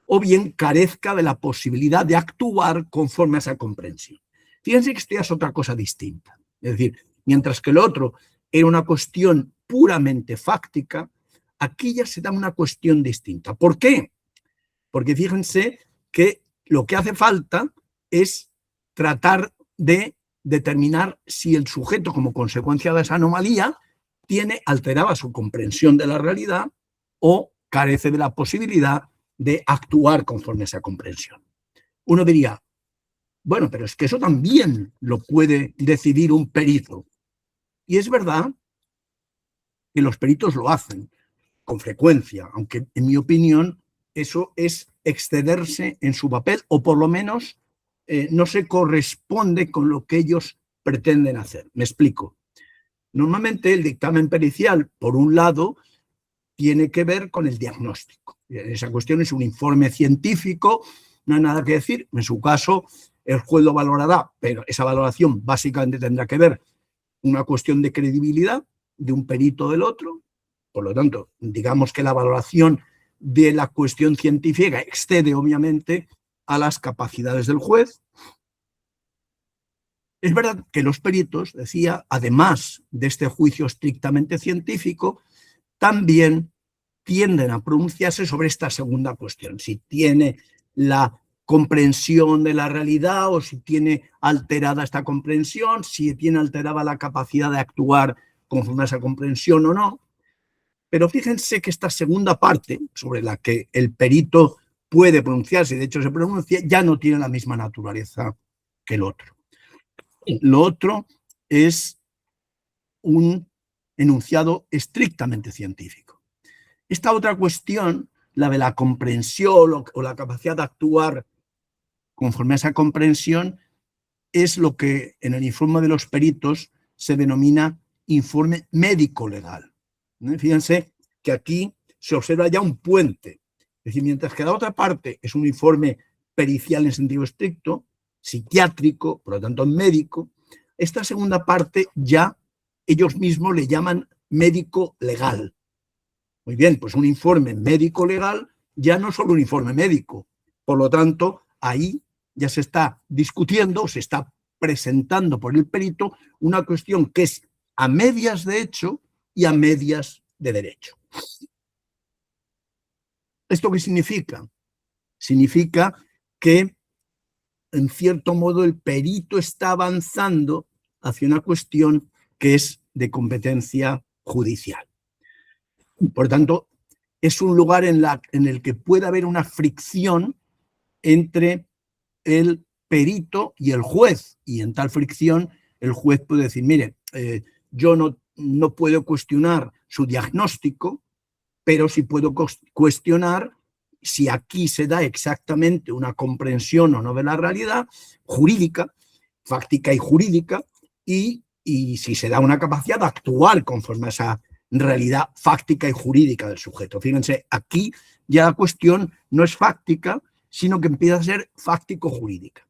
o bien carezca de la posibilidad de actuar conforme a esa comprensión. Fíjense que esto ya es otra cosa distinta. Es decir, mientras que el otro era una cuestión puramente fáctica, aquí ya se da una cuestión distinta. ¿Por qué? Porque fíjense que lo que hace falta es tratar de determinar si el sujeto, como consecuencia de esa anomalía, tiene alterada su comprensión de la realidad o carece de la posibilidad de actuar conforme a esa comprensión. Uno diría, bueno, pero es que eso también lo puede decidir un perito. Y es verdad que los peritos lo hacen con frecuencia, aunque en mi opinión eso es excederse en su papel o por lo menos no se corresponde con lo que ellos pretenden hacer. Me explico. Normalmente el dictamen pericial, por un lado, tiene que ver con el diagnóstico. Esa cuestión es un informe científico, no hay nada que decir. En su caso, el juez lo valorará, pero esa valoración básicamente tendrá que ver con una cuestión de credibilidad de un perito o del otro. Por lo tanto, digamos que la valoración de la cuestión científica excede, obviamente, a las capacidades del juez. Es verdad que los peritos, decía, además de este juicio estrictamente científico, también tienden a pronunciarse sobre esta segunda cuestión, si tiene la comprensión de la realidad o si tiene alterada esta comprensión, si tiene alterada la capacidad de actuar conforme a esa comprensión o no. Pero fíjense que esta segunda parte, sobre la que el perito puede pronunciarse, y de hecho se pronuncia, ya no tiene la misma naturaleza que el otro. Lo otro es un enunciado estrictamente científico. Esta otra cuestión, la de la comprensión o la capacidad de actuar conforme a esa comprensión, es lo que en el informe de los peritos se denomina informe médico-legal. Fíjense que aquí se observa ya un puente. Es decir, mientras que la otra parte es un informe pericial en sentido estricto, psiquiátrico, por lo tanto médico, esta segunda parte ya ellos mismos le llaman médico-legal. Muy bien, pues un informe médico-legal ya no es solo un informe médico. Por lo tanto, ahí ya se está discutiendo, se está presentando por el perito una cuestión que es a medias de hecho y a medias de derecho. ¿Esto qué significa? Significa que, en cierto modo, el perito está avanzando hacia una cuestión que es de competencia judicial. Por tanto, es un lugar en el que puede haber una fricción entre el perito y el juez. Y en tal fricción, el juez puede decir, mire, yo no puedo cuestionar su diagnóstico, pero sí puedo cuestionar si aquí se da exactamente una comprensión o no de la realidad jurídica, fáctica y jurídica, y si se da una capacidad de actuar conforme a esa realidad fáctica y jurídica del sujeto. Fíjense, aquí ya la cuestión no es fáctica, sino que empieza a ser fáctico-jurídica.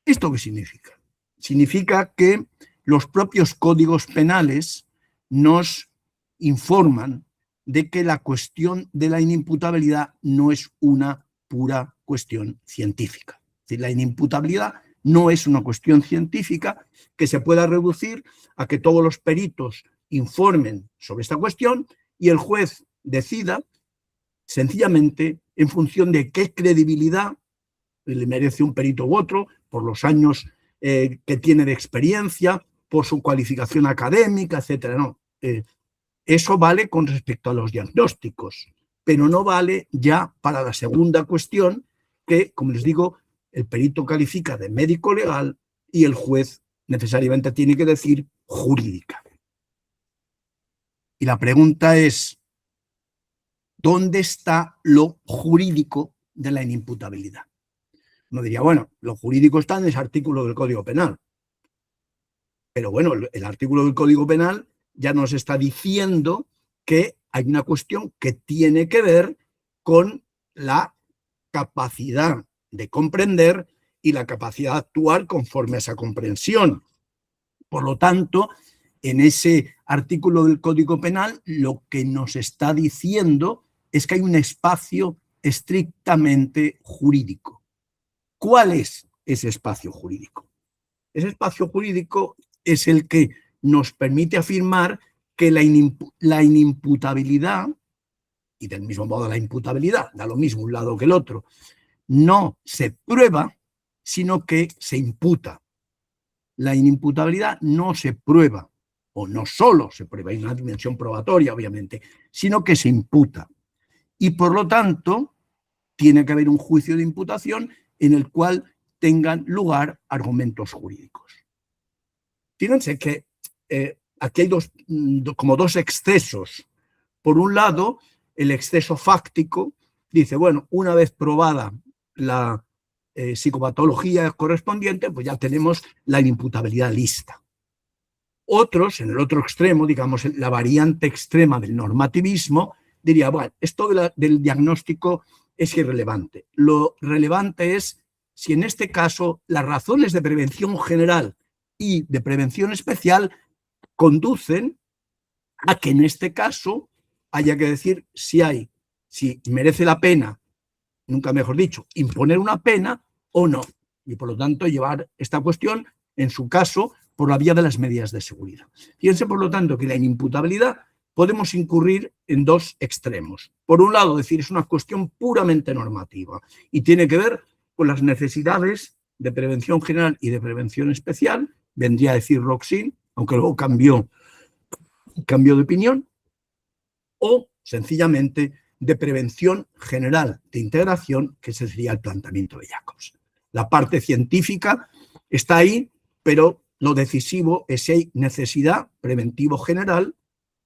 ¿Esto qué significa? Significa que los propios códigos penales nos informan de que la cuestión de la inimputabilidad no es una pura cuestión científica. Es decir, la inimputabilidad no es una cuestión científica que se pueda reducir a que todos los peritos informen sobre esta cuestión y el juez decida sencillamente en función de qué credibilidad le merece un perito u otro, por los años que tiene de experiencia, por su cualificación académica, etcétera. No, eso vale con respecto a los diagnósticos, pero no vale ya para la segunda cuestión que, como les digo, el perito califica de médico legal y el juez necesariamente tiene que decir jurídica. Y la pregunta es, ¿dónde está lo jurídico de la inimputabilidad? Uno diría, bueno, lo jurídico está en ese artículo del Código Penal. Pero bueno, el artículo del Código Penal ya nos está diciendo que hay una cuestión que tiene que ver con la capacidad de comprender y la capacidad de actuar conforme a esa comprensión. Por lo tanto, en ese artículo del Código Penal, lo que nos está diciendo es que hay un espacio estrictamente jurídico. ¿Cuál es ese espacio jurídico? Ese espacio jurídico es el que nos permite afirmar que la inimputabilidad, y del mismo modo la imputabilidad, da lo mismo un lado que el otro, no se prueba, sino que se imputa. La inimputabilidad no se prueba, o no solo se prueba, hay una dimensión probatoria, obviamente, sino que se imputa. Y por lo tanto, tiene que haber un juicio de imputación en el cual tengan lugar argumentos jurídicos. Fíjense que aquí hay como dos excesos. Por un lado, el exceso fáctico dice, bueno, una vez probada la psicopatología correspondiente, pues ya tenemos la inimputabilidad lista. Otros, en el otro extremo, digamos, la variante extrema del normativismo, diría, bueno, esto del diagnóstico es irrelevante. Lo relevante es si en este caso las razones de prevención general y de prevención especial conducen a que en este caso haya que decir si merece la pena, nunca mejor dicho, imponer una pena o no. Y por lo tanto llevar esta cuestión, en su caso, por la vía de las medidas de seguridad. Fíjense, por lo tanto, que la inimputabilidad podemos incurrir en dos extremos. Por un lado, decir, es una cuestión puramente normativa y tiene que ver con las necesidades de prevención general y de prevención especial, vendría a decir Roxin, aunque luego cambió de opinión, o sencillamente de prevención general de integración, que ese sería el planteamiento de Jacobs. La parte científica está ahí, pero lo decisivo es si hay necesidad preventivo general,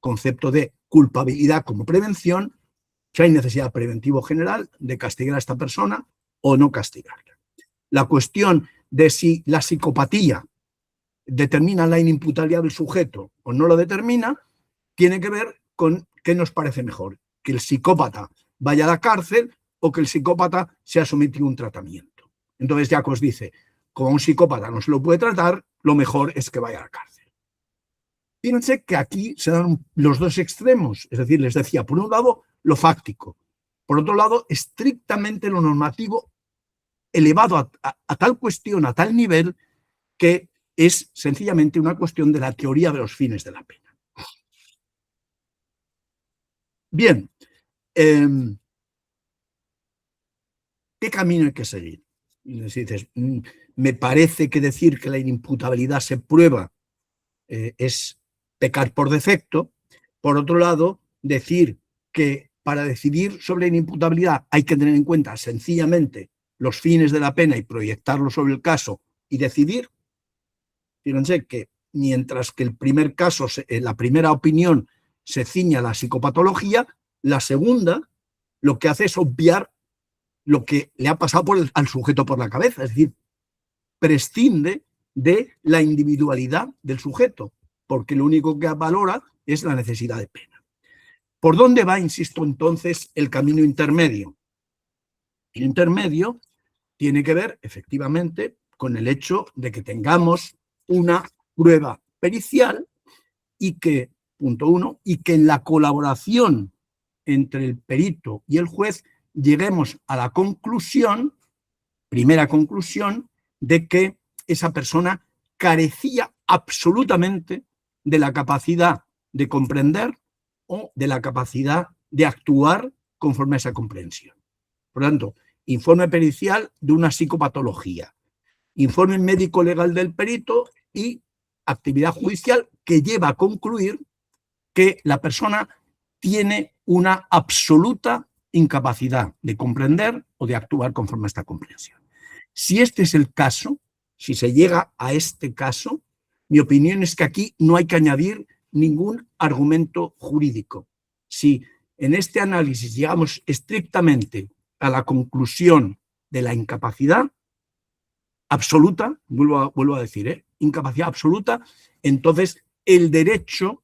concepto de culpabilidad como prevención, si hay necesidad preventivo general de castigar a esta persona o no castigarla. La cuestión de si la psicopatía determina la inimputabilidad del sujeto o no lo determina, tiene que ver con qué nos parece mejor, que el psicópata vaya a la cárcel o que el psicópata sea sometido a un tratamiento. Entonces Jacobs dice, como a un psicópata no se lo puede tratar, lo mejor es que vaya a la cárcel. Fíjense que aquí se dan los dos extremos, es decir, les decía, por un lado, lo fáctico, por otro lado, estrictamente lo normativo, elevado a tal cuestión, a tal nivel, que es sencillamente una cuestión de la teoría de los fines de la pena. Bien, ¿qué camino hay que seguir? Y dices, me parece que decir que la inimputabilidad se prueba es pecar por defecto. Por otro lado, decir que para decidir sobre la inimputabilidad hay que tener en cuenta sencillamente los fines de la pena y proyectarlo sobre el caso y decidir. Fíjense que mientras que el primer caso, la primera opinión se ciña a la psicopatología, la segunda lo que hace es obviar lo que le ha pasado al sujeto por la cabeza, es decir, prescinde de la individualidad del sujeto, porque lo único que valora es la necesidad de pena. ¿Por dónde va, insisto, entonces, el camino intermedio? El intermedio tiene que ver, efectivamente, con el hecho de que tengamos una prueba pericial y que, punto uno, y que en la colaboración entre el perito y el juez lleguemos a la conclusión, primera conclusión, de que esa persona carecía absolutamente de la capacidad de comprender o de la capacidad de actuar conforme a esa comprensión. Por lo tanto, informe pericial de una psicopatología, informe médico legal del perito y actividad judicial que lleva a concluir que la persona tiene una absoluta incapacidad de comprender o de actuar conforme a esta comprensión. Si este es el caso, si se llega a este caso, mi opinión es que aquí no hay que añadir ningún argumento jurídico. Si en este análisis llegamos estrictamente a la conclusión de la incapacidad absoluta, vuelvo a decir, incapacidad absoluta, entonces el derecho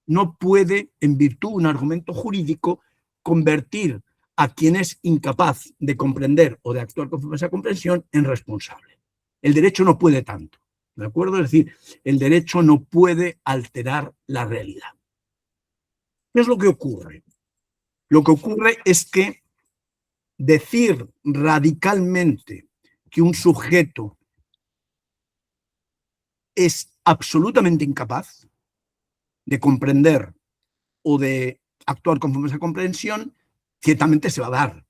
no puede, en virtud de un argumento jurídico, convertir a quien es incapaz de comprender o de actuar conforme a esa comprensión en responsable. El derecho no puede tanto, ¿de acuerdo? Es decir, el derecho no puede alterar la realidad. ¿Qué es lo que ocurre? Lo que ocurre es que decir radicalmente que un sujeto es absolutamente incapaz de comprender o de actuar conforme a esa comprensión, ciertamente se va a dar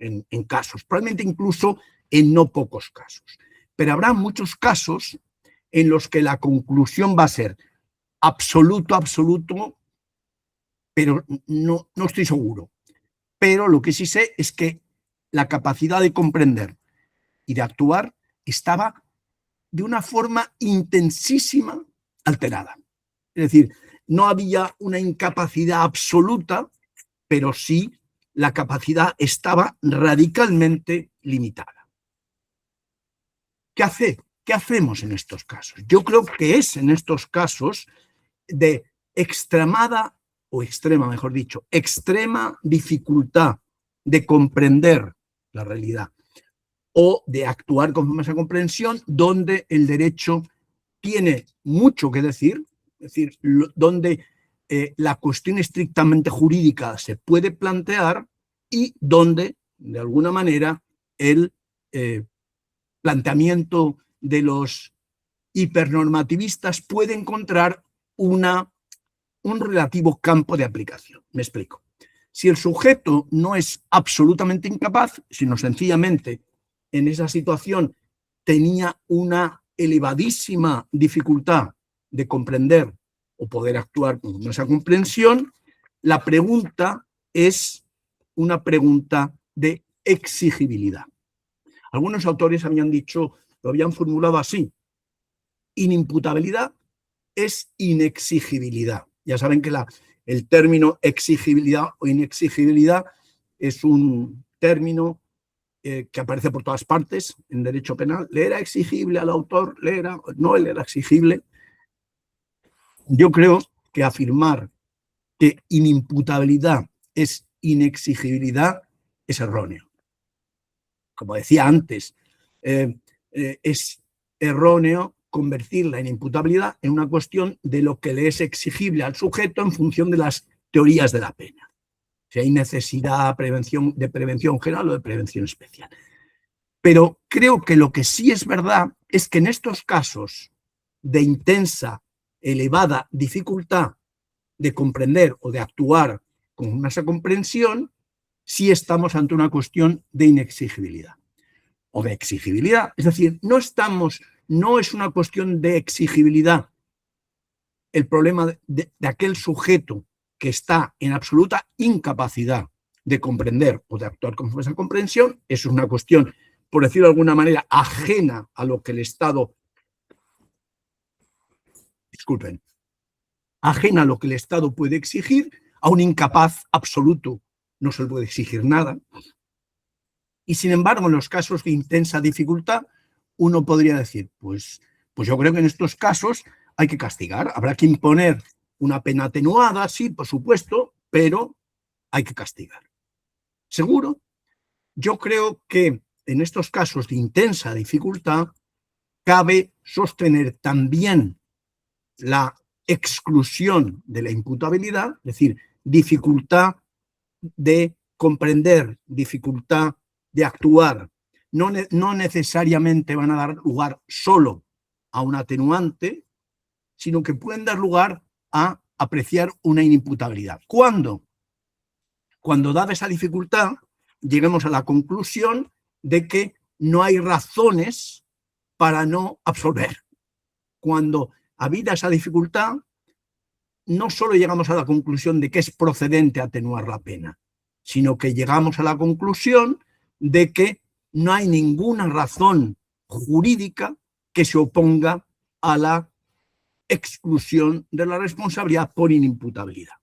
en casos, probablemente incluso en no pocos casos. Pero habrá muchos casos en los que la conclusión va a ser absoluto, pero no estoy seguro. Pero lo que sí sé es que la capacidad de comprender y de actuar estaba de una forma intensísima alterada. Es decir, no había una incapacidad absoluta, pero sí la capacidad estaba radicalmente limitada. ¿Qué hacemos en estos casos? Yo creo que es en estos casos de extremada, o extrema, mejor dicho, extrema dificultad de comprender la realidad o de actuar conforme a esa comprensión, donde el derecho tiene mucho que decir, es decir, donde la cuestión estrictamente jurídica se puede plantear y donde, de alguna manera, el planteamiento de los hipernormativistas puede encontrar un relativo campo de aplicación. Me explico. Si el sujeto no es absolutamente incapaz, sino sencillamente en esa situación tenía una elevadísima dificultad de comprender o poder actuar con esa comprensión, la pregunta es una pregunta de exigibilidad. Algunos autores habían dicho, lo habían formulado así: inimputabilidad es inexigibilidad. Ya saben que el término exigibilidad o inexigibilidad es un término que aparece por todas partes en derecho penal. ¿Le era exigible al autor? ¿No le era exigible? Yo creo que afirmar que inimputabilidad es inexigibilidad es erróneo. Como decía antes, es erróneo convertir la inimputabilidad en una cuestión de lo que le es exigible al sujeto en función de las teorías de la pena. Si hay necesidad de prevención general o de prevención especial. Pero creo que lo que sí es verdad es que en estos casos de intensa, elevada dificultad de comprender o de actuar con esa comprensión, sí estamos ante una cuestión de inexigibilidad o de exigibilidad. Es decir, no es una cuestión de exigibilidad el problema de aquel sujeto que está en absoluta incapacidad de comprender o de actuar con esa comprensión. Eso es una cuestión, por decirlo de alguna manera, ajena a lo que el Estado, ajena a lo que el Estado puede exigir. A un incapaz absoluto no se le puede exigir nada. Y sin embargo, en los casos de intensa dificultad, uno podría decir, pues yo creo que en estos casos hay que castigar, habrá que imponer una pena atenuada, sí, por supuesto, pero hay que castigar. ¿Seguro? Yo creo que en estos casos de intensa dificultad cabe sostener también la exclusión de la imputabilidad, es decir, dificultad de comprender, dificultad de actuar. No necesariamente van a dar lugar solo a un atenuante, sino que pueden dar lugar a apreciar una inimputabilidad. ¿Cuándo? Cuando, dada esa dificultad, lleguemos a la conclusión de que no hay razones para no absolver. Cuando, habida esa dificultad, no solo llegamos a la conclusión de que es procedente atenuar la pena, sino que llegamos a la conclusión de que no hay ninguna razón jurídica que se oponga a la exclusión de la responsabilidad por inimputabilidad.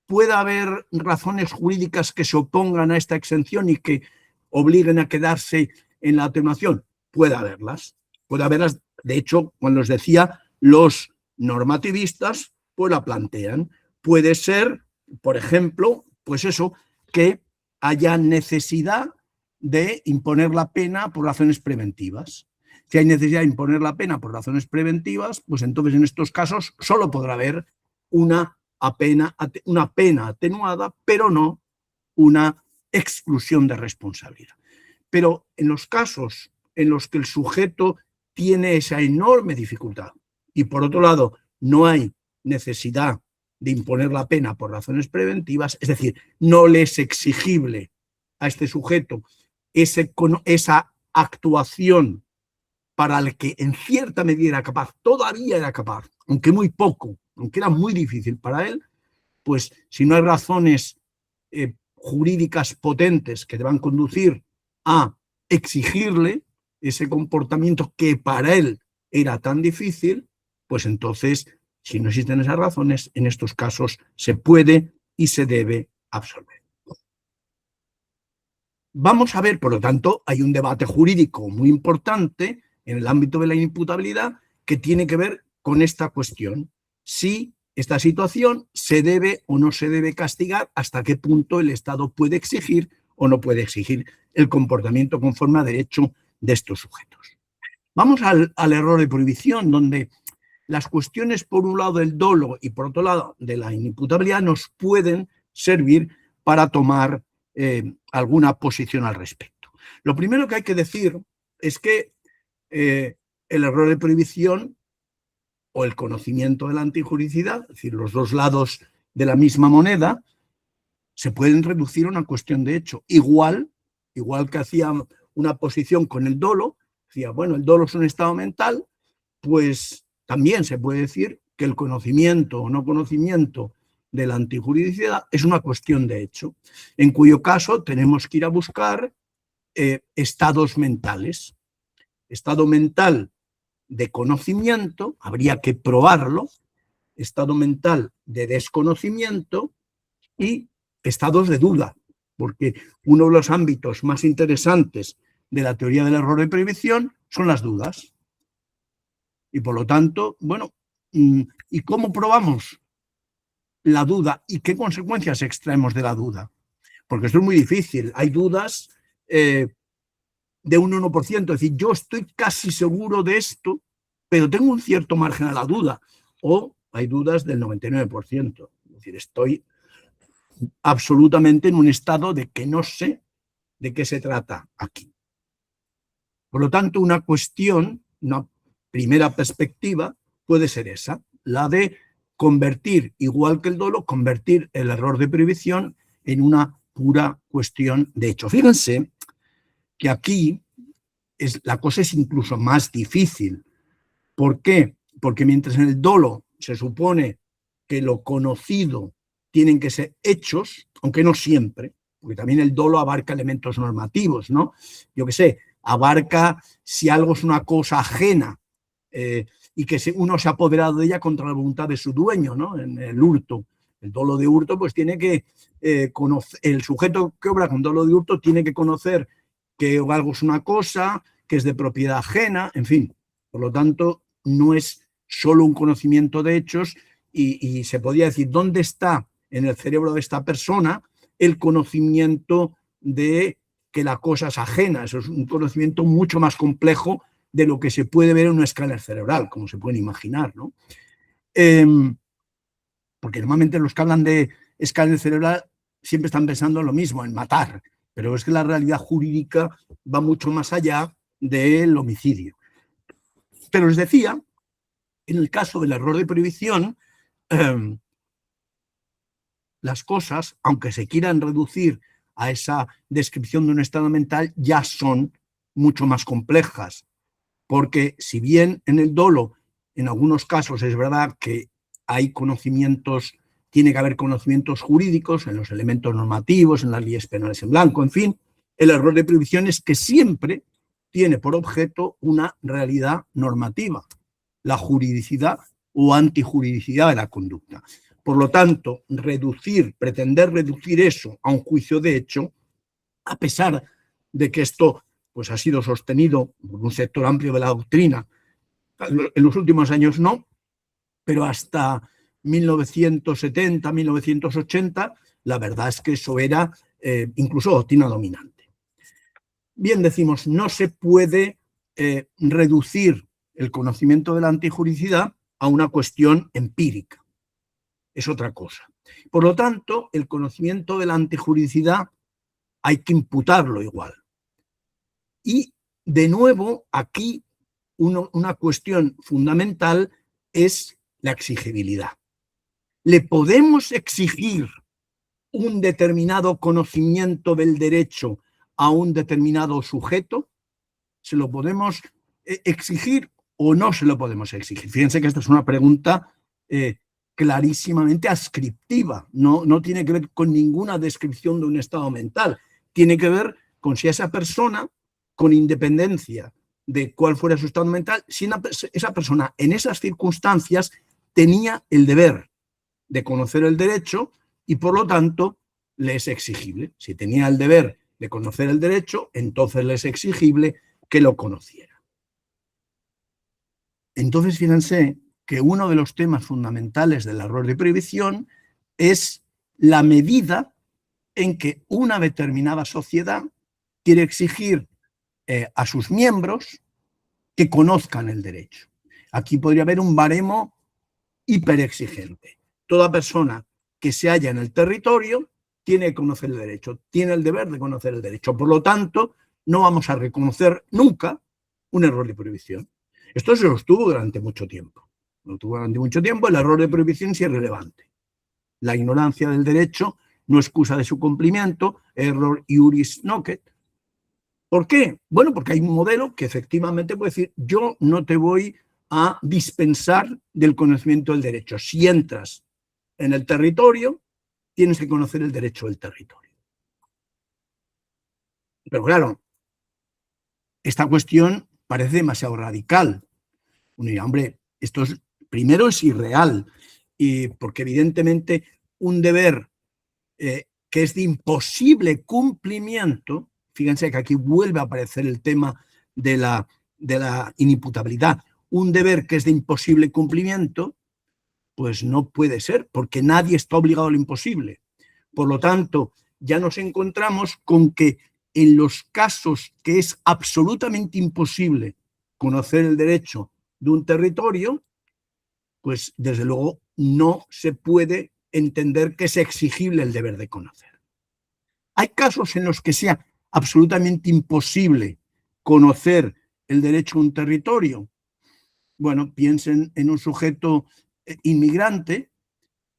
¿Puede haber razones jurídicas que se opongan a esta exención y que obliguen a quedarse en la atenuación? Puede haberlas. Puede haberlas. De hecho, cuando os decía, los normativistas pues la plantean. Puede ser, por ejemplo, pues eso, que haya necesidad de imponer la pena por razones preventivas. Si hay necesidad de imponer la pena por razones preventivas, pues entonces en estos casos solo podrá haber una pena atenuada, pero no una exclusión de responsabilidad. Pero en los casos en los que el sujeto tiene esa enorme dificultad y por otro lado no hay necesidad de imponer la pena por razones preventivas, es decir, no le es exigible a este sujeto esa actuación para la que en cierta medida era capaz, todavía era capaz, aunque muy poco, aunque era muy difícil para él, pues si no hay razones jurídicas potentes que deban conducir a exigirle ese comportamiento que para él era tan difícil, pues entonces Si no existen esas razones, en estos casos se puede y se debe absolver. Vamos a ver, por lo tanto, hay un debate jurídico muy importante en el ámbito de la inimputabilidad que tiene que ver con esta cuestión. Si esta situación se debe o no se debe castigar, hasta qué punto el Estado puede exigir o no puede exigir el comportamiento conforme a derecho de estos sujetos. Vamos al error de prohibición, donde las cuestiones, por un lado, del dolo y por otro lado, de la inimputabilidad, nos pueden servir para tomar alguna posición al respecto. Lo primero que hay que decir es que el error de prohibición o el conocimiento de la antijuridicidad, es decir, los dos lados de la misma moneda, se pueden reducir a una cuestión de hecho. Igual que hacía una posición con el dolo, decía, bueno, el dolo es un estado mental, pues también se puede decir que el conocimiento o no conocimiento de la antijuridicidad es una cuestión de hecho, en cuyo caso tenemos que ir a buscar estados mentales. Estado mental de conocimiento, habría que probarlo, estado mental de desconocimiento y estados de duda, porque uno de los ámbitos más interesantes de la teoría del error de prohibición son las dudas. Y por lo tanto, bueno, ¿y cómo probamos la duda y qué consecuencias extraemos de la duda? Porque esto es muy difícil. Hay dudas de un 1%, es decir, yo estoy casi seguro de esto, pero tengo un cierto margen a la duda. O hay dudas del 99%, es decir, estoy absolutamente en un estado de que no sé de qué se trata aquí. Por lo tanto, una cuestión, una primera perspectiva puede ser esa, la de convertir, igual que el dolo, convertir el error de prohibición en una pura cuestión de hecho. Fíjense que aquí la cosa es incluso más difícil. ¿Por qué? Porque mientras en el dolo se supone que lo conocido tienen que ser hechos, aunque no siempre, porque también el dolo abarca elementos normativos, ¿no? Yo qué sé, abarca si algo es una cosa ajena y que uno se ha apoderado de ella contra la voluntad de su dueño, ¿no? En el hurto. El dolo de hurto, pues tiene que conocer, el sujeto que obra con dolo de hurto tiene que conocer que algo es una cosa, que es de propiedad ajena, en fin. Por lo tanto, no es solo un conocimiento de hechos y se podría decir, ¿dónde está en el cerebro de esta persona el conocimiento de que la cosa es ajena? Eso es un conocimiento mucho más complejo de lo que se puede ver en un escáner cerebral, como se pueden imaginar, ¿no? Porque normalmente los que hablan de escáner cerebral siempre están pensando en lo mismo, en matar, pero es que la realidad jurídica va mucho más allá del homicidio. Pero les decía, en el caso del error de prohibición, las cosas, aunque se quieran reducir a esa descripción de un estado mental, ya son mucho más complejas. Porque si bien en el dolo, en algunos casos es verdad que hay conocimientos, tiene que haber conocimientos jurídicos en los elementos normativos, en las leyes penales en blanco, en fin, el error de prohibición es que siempre tiene por objeto una realidad normativa, la juridicidad o antijuridicidad de la conducta. Por lo tanto, pretender reducir eso a un juicio de hecho, a pesar de que esto pues, ha sido sostenido por un sector amplio de la doctrina, en los últimos años no, pero hasta 1970, 1980, la verdad es que eso era incluso doctrina dominante. Bien, decimos, no se puede reducir el conocimiento de la antijuridicidad a una cuestión empírica. Es otra cosa. Por lo tanto, el conocimiento de la antijuridicidad hay que imputarlo igual. Y, de nuevo, aquí una cuestión fundamental es la exigibilidad. ¿Le podemos exigir un determinado conocimiento del derecho a un determinado sujeto? ¿Se lo podemos exigir o no se lo podemos exigir? Fíjense que esta es una pregunta clarísimamente ascriptiva. No tiene que ver con ninguna descripción de un estado mental. Tiene que ver con si esa persona, con independencia de cuál fuera su estado mental, si esa persona en esas circunstancias tenía el deber de conocer el derecho y, por lo tanto, le es exigible. Si tenía el deber de conocer el derecho, entonces le es exigible que lo conociera. Entonces, fíjense que uno de los temas fundamentales del error de prohibición es la medida en que una determinada sociedad quiere exigir a sus miembros que conozcan el derecho. Aquí podría haber un baremo hiperexigente. Toda persona que se halla en el territorio tiene que conocer el derecho, tiene el deber de conocer el derecho. Por lo tanto, no vamos a reconocer nunca un error de prohibición. Esto se sostuvo durante mucho tiempo. Durante mucho tiempo el error de prohibición es irrelevante. La ignorancia del derecho no excusa de su cumplimiento, error iuris nocet. ¿Por qué? Bueno, porque hay un modelo que efectivamente puede decir, yo no te voy a dispensar del conocimiento del derecho. Si entras en el territorio, tienes que conocer el derecho del territorio. Pero claro, esta cuestión parece demasiado radical. Uno dirá, hombre, esto primero es irreal, porque evidentemente un deber que es de imposible cumplimiento, fíjense que aquí vuelve a aparecer el tema de la inimputabilidad, un deber que es de imposible cumplimiento, pues no puede ser, porque nadie está obligado a lo imposible. Por lo tanto, ya nos encontramos con que en los casos que es absolutamente imposible conocer el derecho de un territorio, pues desde luego no se puede entender que es exigible el deber de conocer. Hay casos en los que sea absolutamente imposible conocer el derecho a un territorio. Bueno, piensen en un sujeto inmigrante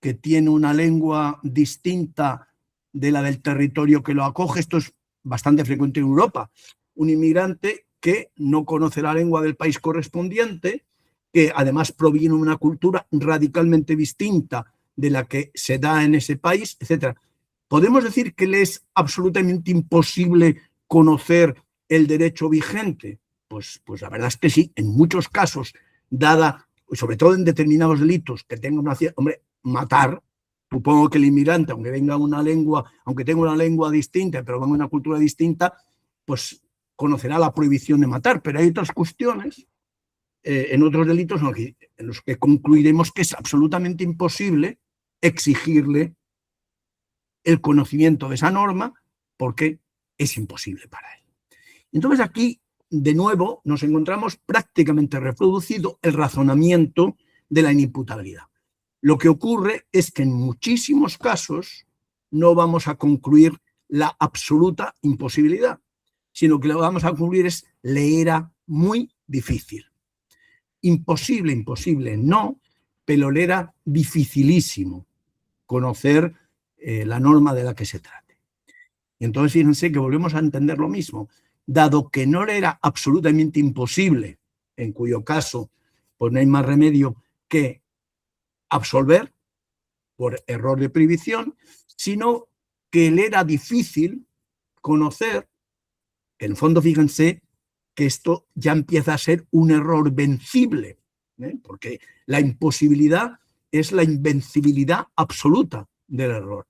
que tiene una lengua distinta de la del territorio que lo acoge. Esto es bastante frecuente en Europa. Un inmigrante que no conoce la lengua del país correspondiente, que además proviene de una cultura radicalmente distinta de la que se da en ese país, etc. ¿Podemos decir que le es absolutamente imposible conocer el derecho vigente? Pues la verdad es que sí, en muchos casos, dada, sobre todo en determinados delitos que tengan una cierta... Hombre, matar, supongo que el inmigrante, aunque tenga una lengua distinta, pero venga de una cultura distinta, pues conocerá la prohibición de matar. Pero hay otras cuestiones, en otros delitos, en los que concluiremos que es absolutamente imposible exigirle el conocimiento de esa norma porque es imposible para él. Entonces aquí, de nuevo, nos encontramos prácticamente reproducido el razonamiento de la inimputabilidad. Lo que ocurre es que en muchísimos casos no vamos a concluir la absoluta imposibilidad, sino que lo que vamos a concluir es le era muy difícil. Imposible, imposible, no, pero le era dificilísimo conocer la norma de la que se trate. Y entonces fíjense que volvemos a entender lo mismo. Dado que no le era absolutamente imposible, en cuyo caso pues no hay más remedio que absolver por error de prohibición, sino que le era difícil conocer, que en el fondo fíjense que esto ya empieza a ser un error vencible, porque la imposibilidad es la invencibilidad absoluta del error.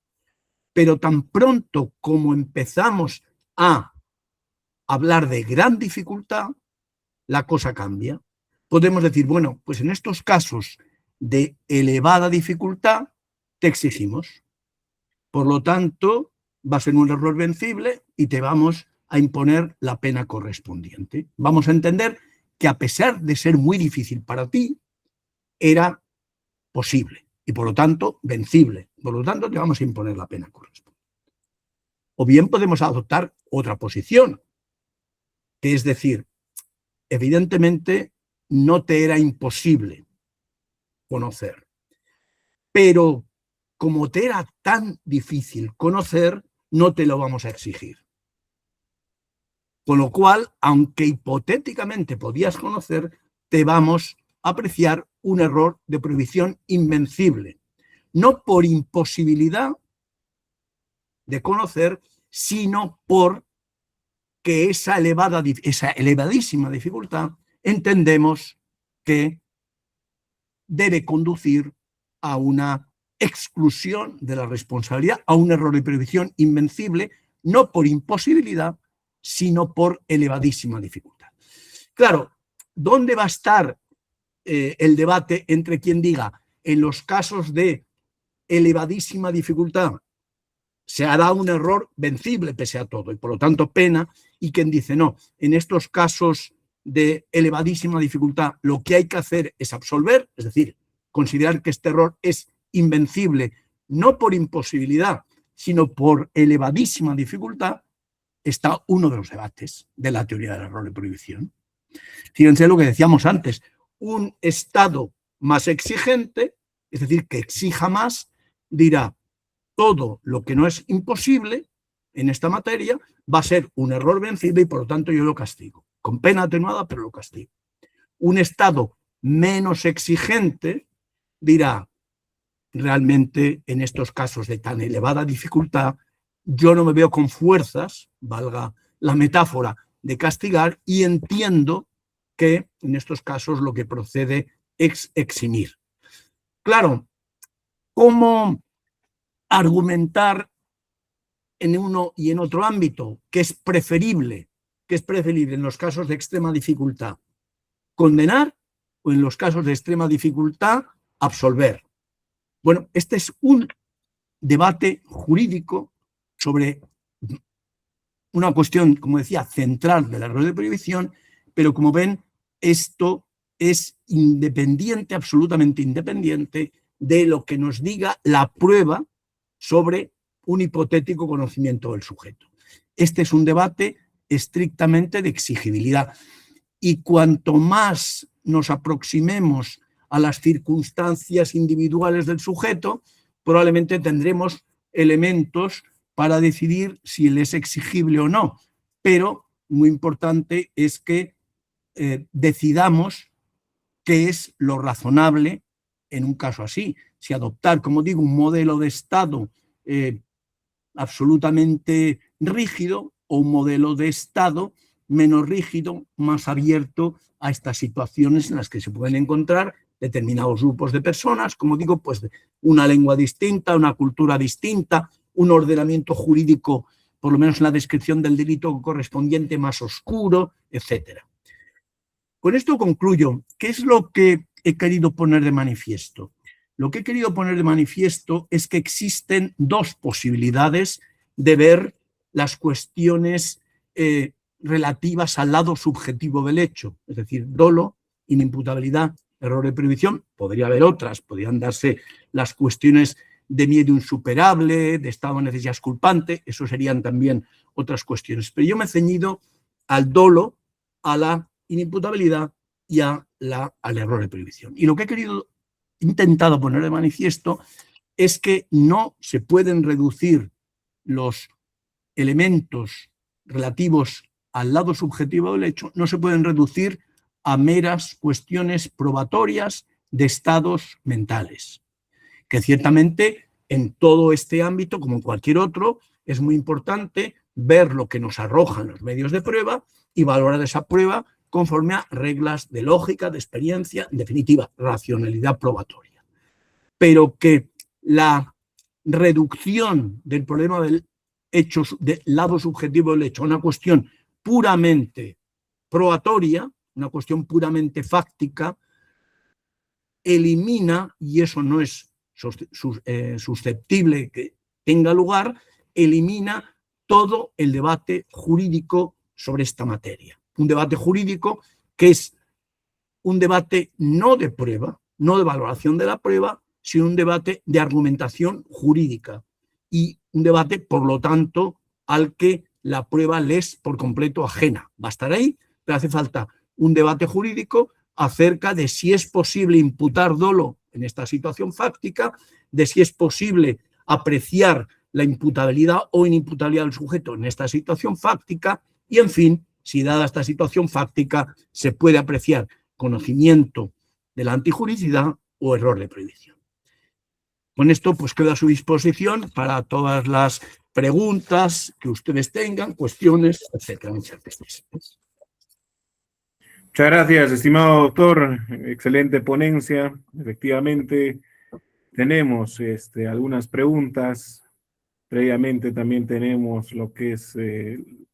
Pero tan pronto como empezamos a hablar de gran dificultad, la cosa cambia. Podemos decir, bueno, pues en estos casos de elevada dificultad, te exigimos. Por lo tanto, va a ser un error vencible y te vamos a imponer la pena correspondiente. Vamos a entender que a pesar de ser muy difícil para ti, era posible y por lo tanto vencible. Por lo tanto, te vamos a imponer la pena correspondiente. O bien podemos adoptar otra posición, que es decir, evidentemente no te era imposible conocer, pero como te era tan difícil conocer, no te lo vamos a exigir. Con lo cual, aunque hipotéticamente podías conocer, te vamos a apreciar un error de prohibición invencible. No por imposibilidad de conocer, sino por que esa elevadísima dificultad entendemos que debe conducir a una exclusión de la responsabilidad, a un error de previsión invencible, no por imposibilidad, sino por elevadísima dificultad. Claro, ¿dónde va a estar el debate entre quien diga, en los casos de elevadísima dificultad se hará un error vencible pese a todo y por lo tanto pena, y quien dice no, en estos casos de elevadísima dificultad lo que hay que hacer es absolver, es decir, considerar que este error es invencible no por imposibilidad, sino por elevadísima dificultad, está uno de los debates de la teoría del error de prohibición. Fíjense lo que decíamos antes, un Estado más exigente, es decir, que exija más, dirá, todo lo que no es imposible en esta materia va a ser un error vencible y por lo tanto yo lo castigo. Con pena atenuada, pero lo castigo. Un Estado menos exigente dirá, realmente en estos casos de tan elevada dificultad, yo no me veo con fuerzas, valga la metáfora, de castigar y entiendo que en estos casos lo que procede es eximir. Claro, ¿cómo argumentar en uno y en otro ámbito que es preferible en los casos de extrema dificultad condenar o en los casos de extrema dificultad absolver? Bueno, este es un debate jurídico sobre una cuestión, como decía, central del error de prohibición, pero como ven, esto es independiente, absolutamente independiente de lo que nos diga la prueba sobre un hipotético conocimiento del sujeto. Este es un debate estrictamente de exigibilidad y cuanto más nos aproximemos a las circunstancias individuales del sujeto, probablemente tendremos elementos para decidir si él es exigible o no. Pero muy importante es que decidamos qué es lo razonable en un caso así. Si adoptar, como digo, un modelo de Estado absolutamente rígido o un modelo de Estado menos rígido, más abierto a estas situaciones en las que se pueden encontrar determinados grupos de personas, como digo, pues una lengua distinta, una cultura distinta, un ordenamiento jurídico, por lo menos en la descripción del delito correspondiente, más oscuro, etcétera. Con esto concluyo. ¿Qué es lo que he querido poner de manifiesto? Lo que he querido poner de manifiesto es que existen dos posibilidades de ver las cuestiones relativas al lado subjetivo del hecho, es decir, dolo, inimputabilidad, error de prohibición. Podría haber otras, podrían darse las cuestiones de miedo insuperable, de estado de necesidad culpante, eso serían también otras cuestiones. Pero yo me he ceñido al dolo, a la inimputabilidad y al error de prohibición. Y lo que he intentado poner de manifiesto es que no se pueden reducir los elementos relativos al lado subjetivo del hecho, no se pueden reducir a meras cuestiones probatorias de estados mentales, que ciertamente en todo este ámbito, como en cualquier otro, es muy importante ver lo que nos arrojan los medios de prueba y valorar esa prueba conforme a reglas de lógica, de experiencia, en definitiva, racionalidad probatoria. Pero que la reducción del problema del hecho, del lado subjetivo del hecho, a una cuestión puramente probatoria, una cuestión puramente fáctica, elimina, y eso no es susceptible que tenga lugar, elimina todo el debate jurídico sobre esta materia. Un debate jurídico que es un debate no de prueba, no de valoración de la prueba, sino un debate de argumentación jurídica y un debate, por lo tanto, al que la prueba le es por completo ajena. Va a estar ahí, pero hace falta un debate jurídico acerca de si es posible imputar dolo en esta situación fáctica, de si es posible apreciar la imputabilidad o inimputabilidad del sujeto en esta situación fáctica y, en fin, si dada esta situación fáctica se puede apreciar conocimiento de la antijuricidad o error de prohibición. Con esto, pues quedo a su disposición para todas las preguntas que ustedes tengan, cuestiones, etcétera. Muchas gracias. Muchas gracias, estimado doctor. Excelente ponencia. Efectivamente, tenemos algunas preguntas. Previamente también tenemos lo que es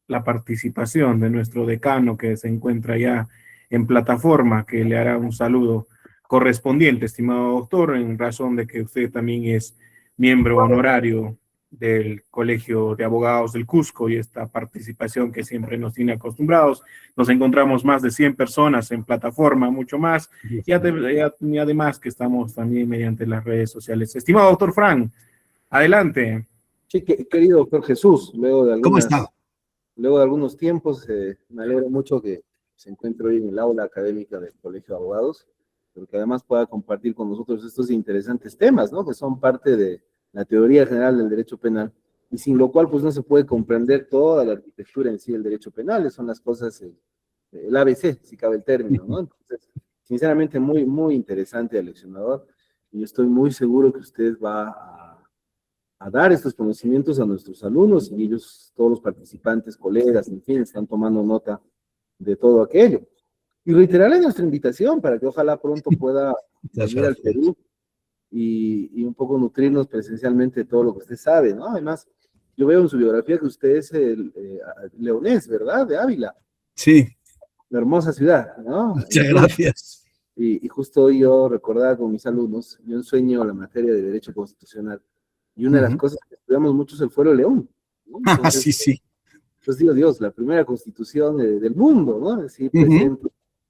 la participación de nuestro decano que se encuentra ya en plataforma, que le hará un saludo correspondiente, estimado doctor, en razón de que usted también es miembro honorario del Colegio de Abogados del Cusco y esta participación que siempre nos tiene acostumbrados. Nos encontramos más de 100 personas en plataforma, mucho más, y además que estamos también mediante las redes sociales. Estimado doctor Frank, adelante. Sí, querido doctor Jesús, ¿Cómo está? luego de algunos tiempos, me alegro mucho que se encuentre hoy en el aula académica del Colegio de Abogados, pero que además pueda compartir con nosotros estos interesantes temas, ¿no? Que son parte de la teoría general del derecho penal, y sin lo cual pues no se puede comprender toda la arquitectura en sí del derecho penal, son las cosas, el ABC, si cabe el término, ¿no? Entonces, sinceramente muy interesante, aleccionador, y yo estoy muy seguro que usted va a dar estos conocimientos a nuestros alumnos y ellos, todos los participantes, colegas, en fin, están tomando nota de todo aquello. Y reiterarle nuestra invitación para que ojalá pronto pueda venir al Perú y un poco nutrirnos presencialmente de todo lo que usted sabe, ¿no? Además, yo veo en su biografía que usted es leonés, ¿verdad? De Ávila. Sí. La hermosa ciudad, ¿no? Muchas gracias. Y justo hoy yo recordaba con mis alumnos, yo enseño la materia de Derecho Constitucional, y una de las cosas que estudiamos mucho es el Fuero de León, ¿no? Entonces, sí. Pues digo, Dios, la primera constitución del mundo, ¿no? Sí, presente,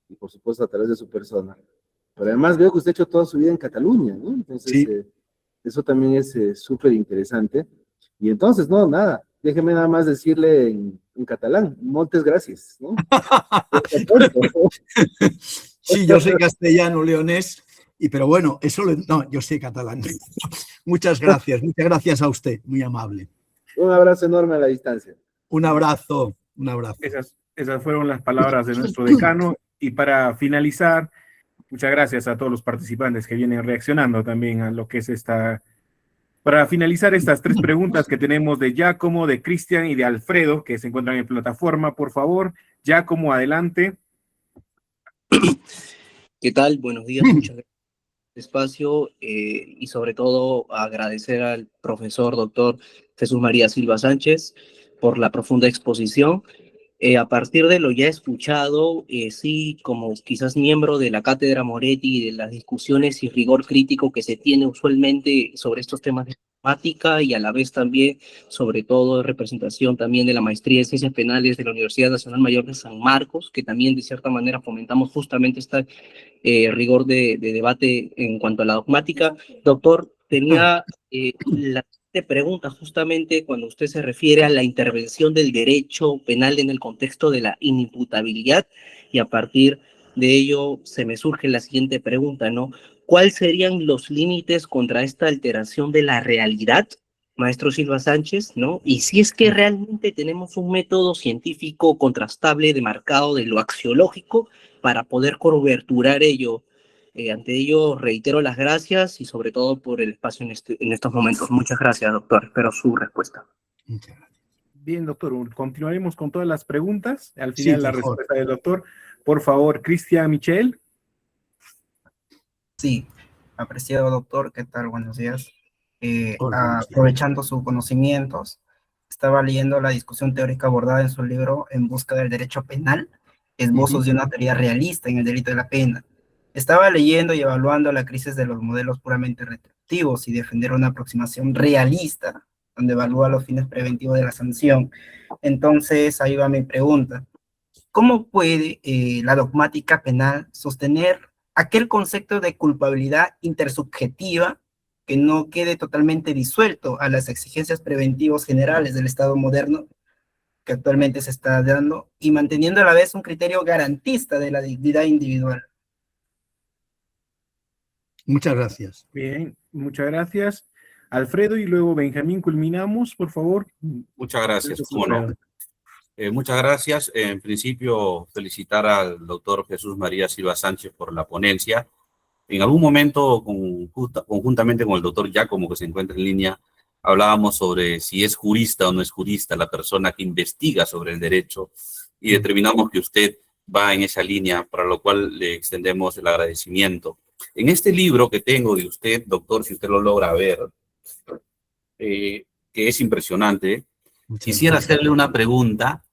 y por supuesto a través de su persona. Pero además veo que usted ha hecho toda su vida en Cataluña, ¿no? Entonces, sí. Eso también es súper interesante. Y entonces, no, nada, déjeme nada más decirle en catalán, moltes gracias, ¿no? Sí, yo soy castellano, leonés, pero bueno, no, yo soy catalán. Muchas gracias a usted, muy amable. Un abrazo enorme a la distancia. Un abrazo. Esas fueron las palabras de nuestro decano. Y para finalizar, muchas gracias a todos los participantes que vienen reaccionando también a lo que es esta. Para finalizar estas 3 preguntas que tenemos de Giacomo, de Cristian y de Alfredo, que se encuentran en plataforma, por favor. Giacomo, adelante. ¿Qué tal? Buenos días, muchas gracias por el espacio y sobre todo agradecer al profesor doctor Jesús María Silva Sánchez por la profunda exposición. A partir de lo ya escuchado, sí, como quizás miembro de la Cátedra Moretti y de las discusiones y rigor crítico que se tiene usualmente sobre estos temas de temática y a la vez también, sobre todo, representación también de la Maestría en Ciencias Penales de la Universidad Nacional Mayor de San Marcos, que también de cierta manera fomentamos justamente este rigor de debate en cuanto a la dogmática. Doctor, tenía la pregunta justamente cuando usted se refiere a la intervención del derecho penal en el contexto de la inimputabilidad, y a partir de ello se me surge la siguiente pregunta, ¿no? ¿Cuáles serían los límites contra esta alteración de la realidad, maestro Silva Sánchez, ¿no? Y si es que realmente tenemos un método científico contrastable demarcado de lo axiológico para poder coberturar ello. Ante ello, reitero las gracias y sobre todo por el espacio en estos momentos. Muchas gracias, doctor. Espero su respuesta. Bien, doctor. Continuaremos con todas las preguntas. Al final, la respuesta del doctor. Por favor, Cristian Michel. Sí, apreciado doctor, ¿qué tal? Buenos días. Aprovechando sus conocimientos, estaba leyendo la discusión teórica abordada en su libro En busca del derecho penal, esbozos de una teoría realista en el delito de la pena. Estaba leyendo y evaluando la crisis de los modelos puramente retroactivos y defender una aproximación realista, donde evalúa los fines preventivos de la sanción. Entonces, ahí va mi pregunta. ¿Cómo puede la dogmática penal sostener aquel concepto de culpabilidad intersubjetiva que no quede totalmente disuelto a las exigencias preventivas generales del Estado moderno que actualmente se está dando y manteniendo a la vez un criterio garantista de la dignidad individual? Muchas gracias. Bien, muchas gracias. Alfredo y luego Benjamín, culminamos, por favor. Muchas gracias. Bueno, muchas gracias. En principio, felicitar al doctor Jesús María Silva Sánchez por la ponencia. En algún momento, conjuntamente con el doctor Giacomo, que se encuentra en línea, hablábamos sobre si es jurista o no es jurista la persona que investiga sobre el derecho y determinamos que usted va en esa línea, para lo cual le extendemos el agradecimiento. En este libro que tengo de usted, doctor, si usted lo logra ver, que es impresionante, quisiera hacerle una pregunta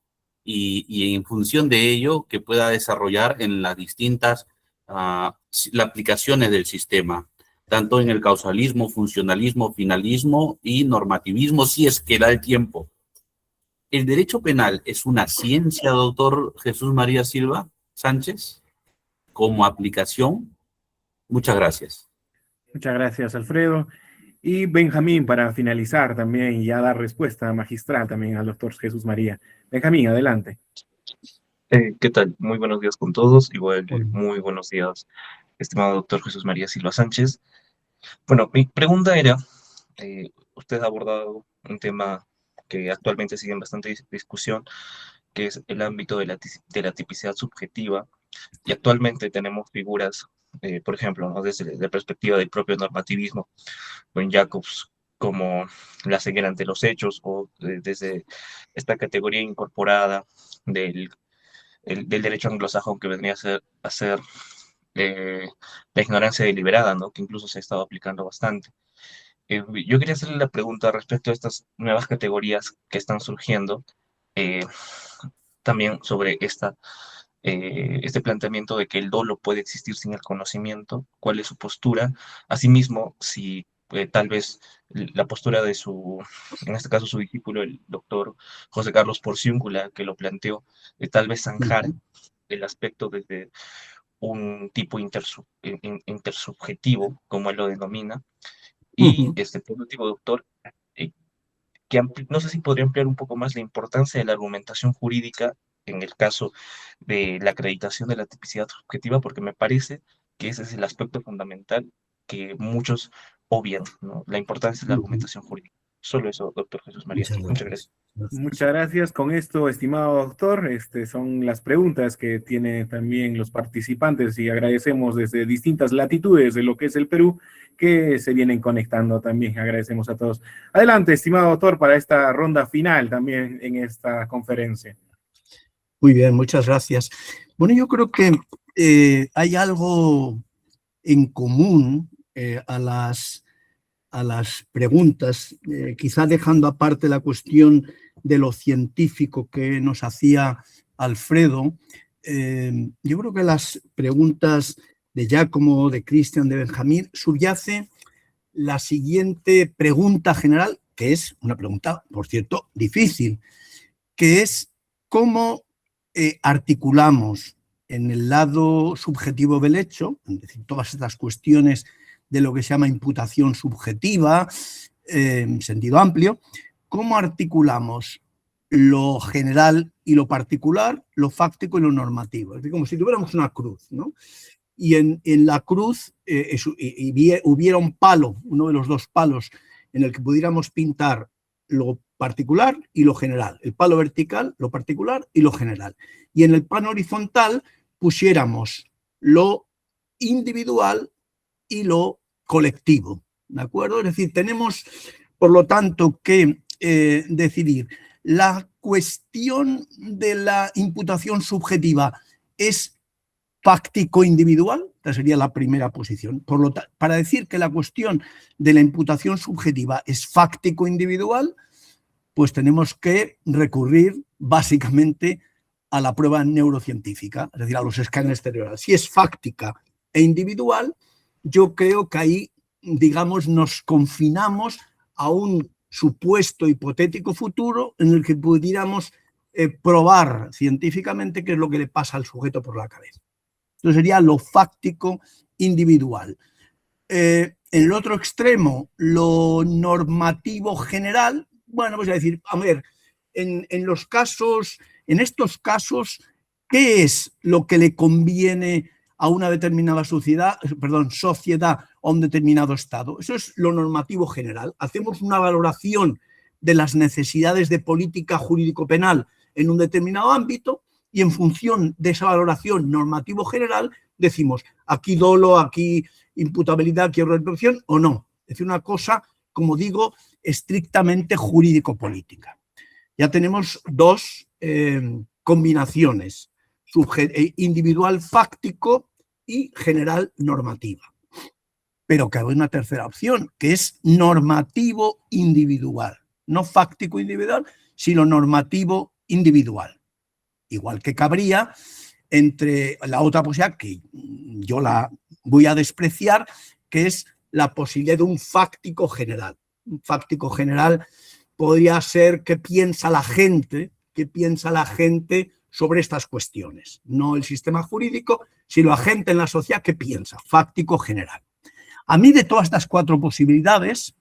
y en función de ello que pueda desarrollar en las distintas las aplicaciones del sistema, tanto en el causalismo, funcionalismo, finalismo y normativismo, si es que da el tiempo. ¿El derecho penal es una ciencia, doctor Jesús María Silva Sánchez, como aplicación? Muchas gracias. Muchas gracias, Alfredo. Y Benjamín, para finalizar también y ya dar respuesta magistral también al doctor Jesús María. Benjamín, adelante. ¿Qué tal? Muy buenos días con todos. Igual, muy buenos días, estimado doctor Jesús María Silva Sánchez. Bueno, mi pregunta era, usted ha abordado un tema que actualmente sigue en bastante discusión, que es el ámbito de la tipicidad subjetiva, y actualmente tenemos figuras, por ejemplo, ¿no?, desde la perspectiva del propio normativismo, con Jacobs como la ceguera ante los hechos, o desde esta categoría incorporada del derecho anglosajón, que vendría a ser la ignorancia deliberada, ¿no?, que incluso se ha estado aplicando bastante. Yo quería hacerle la pregunta respecto a estas nuevas categorías que están surgiendo, también sobre este planteamiento de que el dolo puede existir sin el conocimiento. ¿Cuál es su postura? Asimismo, si tal vez la postura de en este caso su discípulo, el doctor José Carlos Porciúncula, que lo planteó, tal vez zanjar el aspecto desde un tipo intersubjetivo, como él lo denomina. Y por último, doctor, no sé si podría ampliar un poco más la importancia de la argumentación jurídica en el caso de la acreditación de la tipicidad subjetiva, porque me parece que ese es el aspecto fundamental que muchos obvian, ¿no? La importancia de la argumentación jurídica. Solo eso, doctor Jesús María. Muchas gracias. Muchas gracias. Con esto, estimado doctor, son las preguntas que tienen también los participantes y agradecemos desde distintas latitudes de lo que es el Perú que se vienen conectando también. Agradecemos a todos. Adelante, estimado doctor, para esta ronda final también en esta conferencia. Muy bien, muchas gracias. Bueno, yo creo que hay algo en común a las preguntas, quizá dejando aparte la cuestión de lo científico que nos hacía Alfredo. Yo creo que las preguntas de Giacomo, de Cristian, de Benjamín, subyace la siguiente pregunta general, que es una pregunta, por cierto, difícil, que es cómo articulamos en el lado subjetivo del hecho, es decir, todas estas cuestiones de lo que se llama imputación subjetiva, en sentido amplio, cómo articulamos lo general y lo particular, lo fáctico y lo normativo. Es decir, como si tuviéramos una cruz, ¿no? Y en la cruz hubiera un palo, uno de los dos palos, en el que pudiéramos pintar lo particular y lo general. El palo vertical, lo particular y lo general. Y en el plano horizontal pusiéramos lo individual y lo colectivo, ¿de acuerdo? Es decir, tenemos, por lo tanto, que decidir. La cuestión de la imputación subjetiva es fáctico-individual, esta sería la primera posición. Por lo tanto, para decir que la cuestión de la imputación subjetiva es fáctico-individual, pues tenemos que recurrir básicamente a la prueba neurocientífica, es decir, a los escáneres cerebrales. Si es fáctica e individual, yo creo que ahí, digamos, nos confinamos a un supuesto hipotético futuro en el que pudiéramos probar científicamente qué es lo que le pasa al sujeto por la cabeza. Entonces sería lo fáctico individual. En el otro extremo, lo normativo general, bueno, pues a decir, a ver, en estos casos, ¿qué es lo que le conviene a una determinada sociedad o a un determinado Estado? Eso es lo normativo general. Hacemos una valoración de las necesidades de política jurídico-penal en un determinado ámbito y en función de esa valoración normativo general decimos aquí dolo, aquí imputabilidad, aquí represión o no. Es decir, una cosa, como digo, estrictamente jurídico-política. Ya tenemos dos combinaciones. individual fáctico y general normativa. Pero cabe una tercera opción, que es normativo individual. No fáctico individual, sino normativo individual. Igual que cabría entre la otra posibilidad, que yo la voy a despreciar, que es la posibilidad de un fáctico general. Un fáctico general podría ser qué piensa la gente sobre estas cuestiones. No el sistema jurídico, sino la gente en la sociedad qué piensa, fáctico general. A mí, de todas estas cuatro posibilidades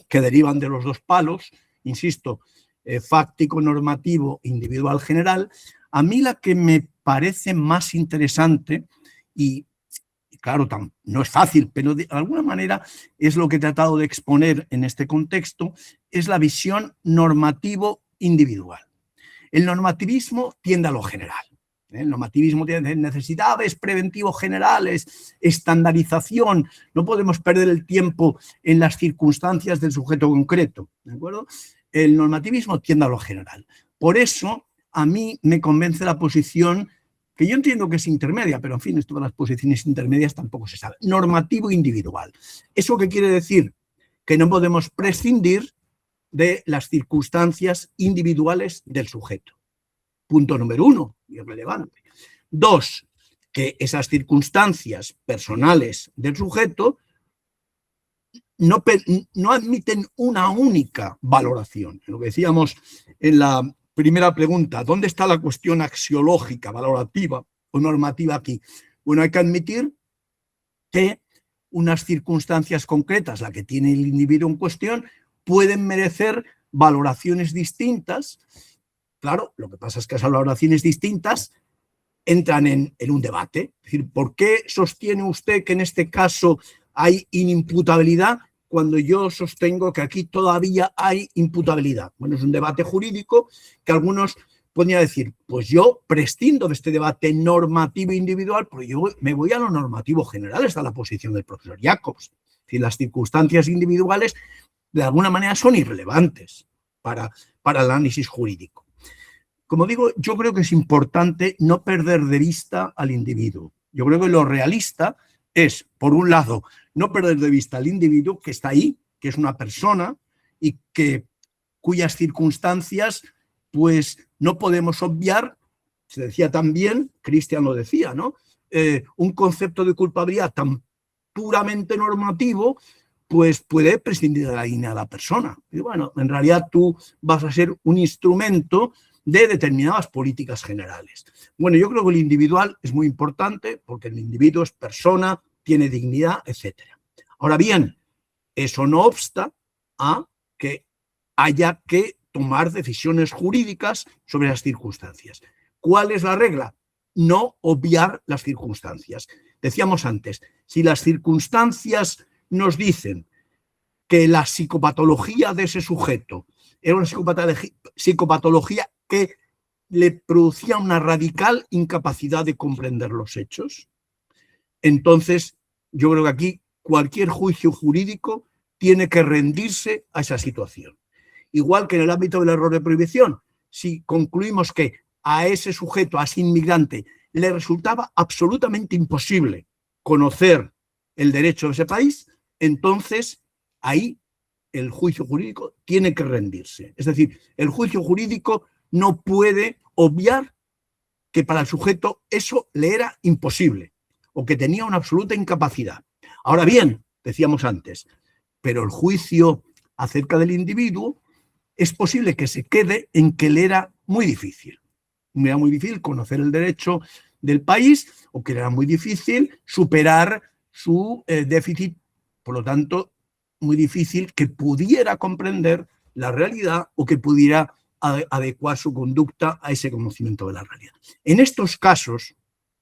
que derivan de los dos palos, insisto, fáctico, normativo, individual, general, a mí la que me parece más interesante, y claro, no es fácil, pero de alguna manera es lo que he tratado de exponer en este contexto, es la visión normativo-individual. El normativismo tiende a lo general. El normativismo tiene necesidades preventivos generales, estandarización. No podemos perder el tiempo en las circunstancias del sujeto concreto, ¿de acuerdo? El normativismo tiende a lo general. Por eso, a mí me convence la posición que yo entiendo que es intermedia, pero en fin, esto de las posiciones intermedias tampoco se sabe. Normativo individual. ¿Eso qué quiere decir? Que no podemos prescindir de las circunstancias individuales del sujeto. Punto número 1, y es relevante. 2, que esas circunstancias personales del sujeto no admiten una única valoración. Lo que decíamos en la primera pregunta, ¿dónde está la cuestión axiológica, valorativa o normativa aquí? Bueno, hay que admitir que unas circunstancias concretas, la que tiene el individuo en cuestión, pueden merecer valoraciones distintas. Claro, lo que pasa es que esas valoraciones distintas entran en un debate. Es decir, ¿por qué sostiene usted que en este caso hay inimputabilidad cuando yo sostengo que aquí todavía hay imputabilidad? Bueno, es un debate jurídico que algunos podrían decir, pues yo prescindo de este debate normativo individual, pero yo me voy a lo normativo general, está la posición del profesor Jacobs. Es decir, las circunstancias individuales de alguna manera son irrelevantes para el análisis jurídico. Como digo, yo creo que es importante no perder de vista al individuo. Yo creo que lo realista es, por un lado, no perder de vista al individuo que está ahí, que es una persona y cuyas circunstancias pues no podemos obviar. Se decía también, Cristian lo decía, ¿no? Un concepto de culpabilidad tan puramente normativo pues puede prescindir de la dignidad de la persona. Y bueno, en realidad tú vas a ser un instrumento de determinadas políticas generales. Bueno, yo creo que el individual es muy importante porque el individuo es persona, tiene dignidad, etc. Ahora bien, eso no obsta a que haya que tomar decisiones jurídicas sobre las circunstancias. ¿Cuál es la regla? No obviar las circunstancias. Decíamos antes, si las circunstancias nos dicen que la psicopatología de ese sujeto era una psicopatología que le producía una radical incapacidad de comprender los hechos, entonces yo creo que aquí cualquier juicio jurídico tiene que rendirse a esa situación. Igual que en el ámbito del error de prohibición, si concluimos que a ese sujeto, a ese inmigrante, le resultaba absolutamente imposible conocer el derecho de ese país, entonces ahí el juicio jurídico tiene que rendirse. Es decir, el juicio jurídico no puede obviar que para el sujeto eso le era imposible o que tenía una absoluta incapacidad. Ahora bien, decíamos antes, pero el juicio acerca del individuo es posible que se quede en que le era muy difícil. Le era muy difícil conocer el derecho del país o que le era muy difícil superar su déficit, por lo tanto, muy difícil que pudiera comprender la realidad o que pudiera adecuar su conducta a ese conocimiento de la realidad. En estos casos,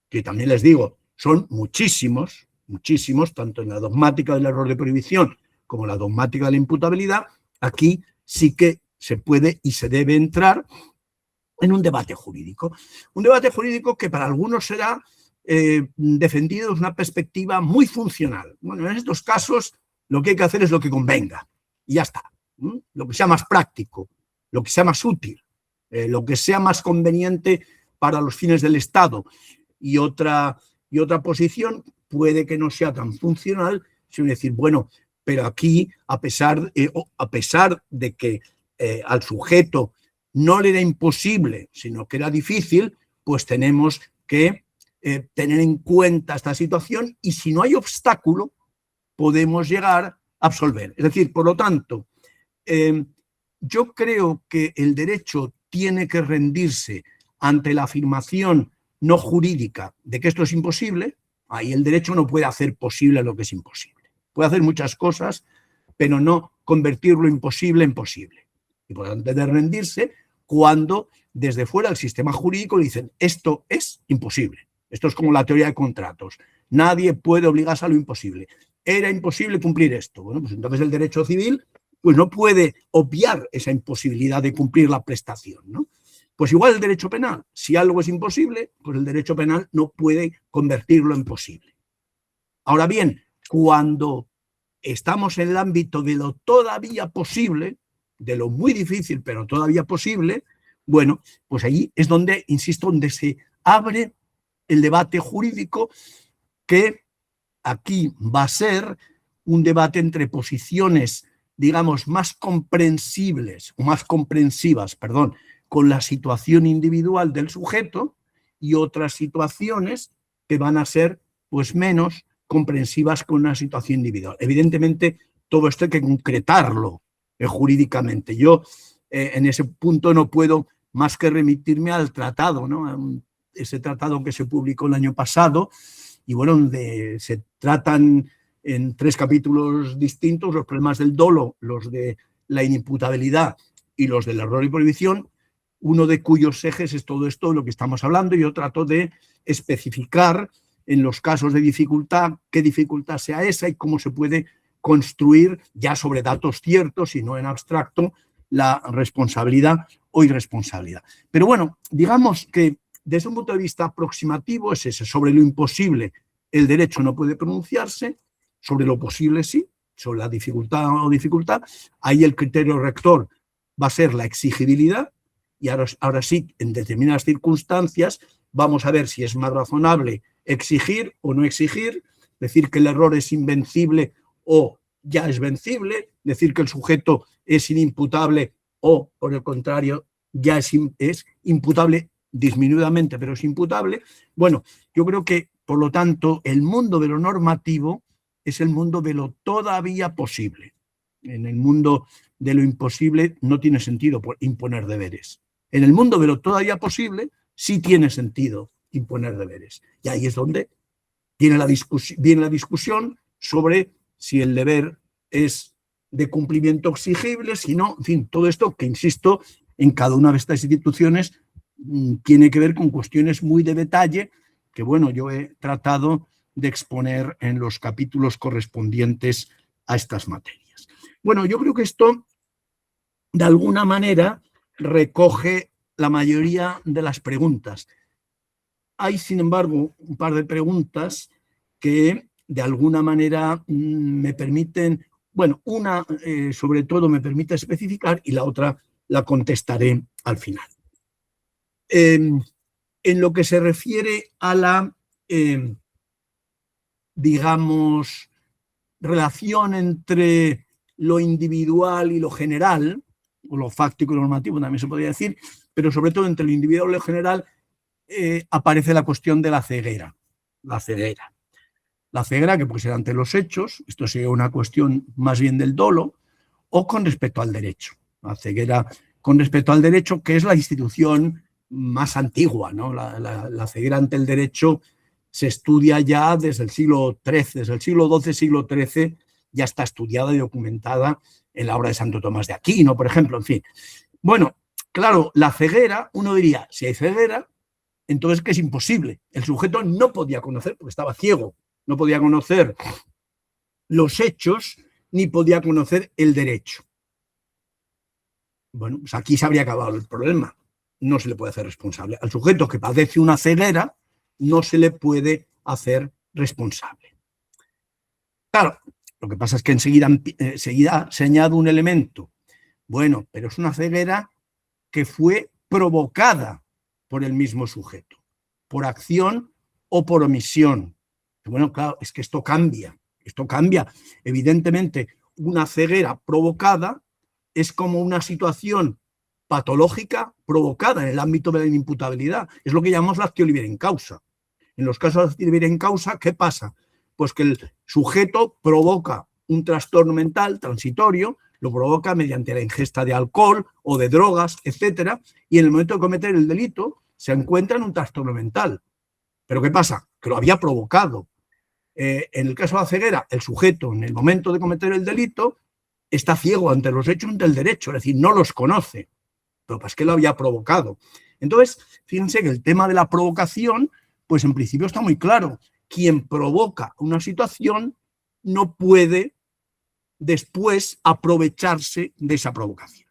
que también les digo, son muchísimos, tanto en la dogmática del error de prohibición como en la dogmática de la imputabilidad, aquí sí que se puede y se debe entrar en un debate jurídico. Un debate jurídico que para algunos será defendido desde una perspectiva muy funcional. Bueno, en estos casos lo que hay que hacer es lo que convenga y ya está. Lo que sea más práctico, lo que sea más útil, lo que sea más conveniente para los fines del Estado y otra posición puede que no sea tan funcional, sino decir, bueno, pero aquí, a pesar de que al sujeto no le era imposible, sino que era difícil, pues tenemos que tener en cuenta esta situación y si no hay obstáculo, podemos llegar a absolver. Es decir, por lo tanto, yo creo que el derecho tiene que rendirse ante la afirmación no jurídica de que esto es imposible. Ahí el derecho no puede hacer posible lo que es imposible. Puede hacer muchas cosas, pero no convertir lo imposible en posible. Y por lo tanto debe rendirse cuando desde fuera el sistema jurídico le dicen esto es imposible. Esto es como la teoría de contratos. Nadie puede obligarse a lo imposible. Era imposible cumplir esto. Bueno, pues entonces el derecho civil pues no puede obviar esa imposibilidad de cumplir la prestación, ¿no? Pues igual el derecho penal. Si algo es imposible, pues el derecho penal no puede convertirlo en posible. Ahora bien, cuando estamos en el ámbito de lo todavía posible, de lo muy difícil, pero todavía posible, bueno, pues ahí es donde, insisto, donde se abre el debate jurídico que aquí va a ser un debate entre posiciones, digamos, más comprensibles o más comprensivas, perdón, con la situación individual del sujeto y otras situaciones que van a ser pues menos comprensivas con una situación individual. Evidentemente, todo esto hay que concretarlo jurídicamente. Yo en ese punto no puedo más que remitirme al tratado, ¿no? Ese tratado que se publicó el año pasado y bueno, donde se tratan en 3 capítulos distintos los problemas del dolo, los de la inimputabilidad y los del error y prohibición, uno de cuyos ejes es todo esto de lo que estamos hablando y yo trato de especificar en los casos de dificultad qué dificultad sea esa y cómo se puede construir ya sobre datos ciertos y no en abstracto la responsabilidad o irresponsabilidad. Pero bueno, digamos que desde un punto de vista aproximativo es ese, sobre lo imposible el derecho no puede pronunciarse, sobre lo posible sí, sobre la dificultad o dificultad, ahí el criterio rector va a ser la exigibilidad y ahora sí, en determinadas circunstancias, vamos a ver si es más razonable exigir o no exigir, decir que el error es invencible o ya es vencible, decir que el sujeto es inimputable o, por el contrario, ya es imputable disminuidamente, pero es imputable. Bueno, yo creo que, por lo tanto, el mundo de lo normativo es el mundo de lo todavía posible. En el mundo de lo imposible no tiene sentido imponer deberes. En el mundo de lo todavía posible sí tiene sentido imponer deberes. Y ahí es donde viene la discusión sobre si el deber es de cumplimiento exigible, si no, en fin, todo esto que, insisto, en cada una de estas instituciones tiene que ver con cuestiones muy de detalle que, bueno, yo he tratado de exponer en los capítulos correspondientes a estas materias. Bueno, yo creo que esto, de alguna manera, recoge la mayoría de las preguntas. Hay, sin embargo, un par de preguntas que, de alguna manera, me permiten, bueno, una, sobre todo, me permite especificar y la otra la contestaré al final. En lo que se refiere a la, digamos, relación entre lo individual y lo general, o lo fáctico y lo normativo también se podría decir, pero sobre todo entre lo individual y lo general aparece la cuestión de la ceguera. La ceguera que puede ser ante los hechos, esto sería una cuestión más bien del dolo, o con respecto al derecho. La ceguera con respecto al derecho, que es la institución más antigua, ¿no? La ceguera ante el derecho se estudia ya desde el siglo XIII, desde el siglo XII, siglo XIII, ya está estudiada y documentada en la obra de Santo Tomás de Aquino, por ejemplo, en fin. Bueno, claro, la ceguera, uno diría, si hay ceguera, entonces que es imposible. El sujeto no podía conocer, porque estaba ciego, no podía conocer los hechos ni podía conocer el derecho. Bueno, pues aquí se habría acabado el problema. No se le puede hacer responsable. Al sujeto que padece una ceguera no se le puede hacer responsable. Claro, lo que pasa es que enseguida se añade un elemento. Bueno, pero es una ceguera que fue provocada por el mismo sujeto, por acción o por omisión. Bueno, claro, es que esto cambia. Evidentemente, una ceguera provocada es como una situación patológica provocada en el ámbito de la inimputabilidad. Es lo que llamamos la actio libera in causa. En los casos de actio libera in causa, ¿qué pasa? Pues que el sujeto provoca un trastorno mental transitorio, lo provoca mediante la ingesta de alcohol o de drogas, etcétera, y en el momento de cometer el delito se encuentra en un trastorno mental. ¿Pero qué pasa? Que lo había provocado. En el caso de la ceguera, el sujeto en el momento de cometer el delito está ciego ante los hechos del derecho, es decir, no los conoce, pero es que lo había provocado. Entonces, fíjense que el tema de la provocación, pues en principio está muy claro. Quien provoca una situación no puede después aprovecharse de esa provocación.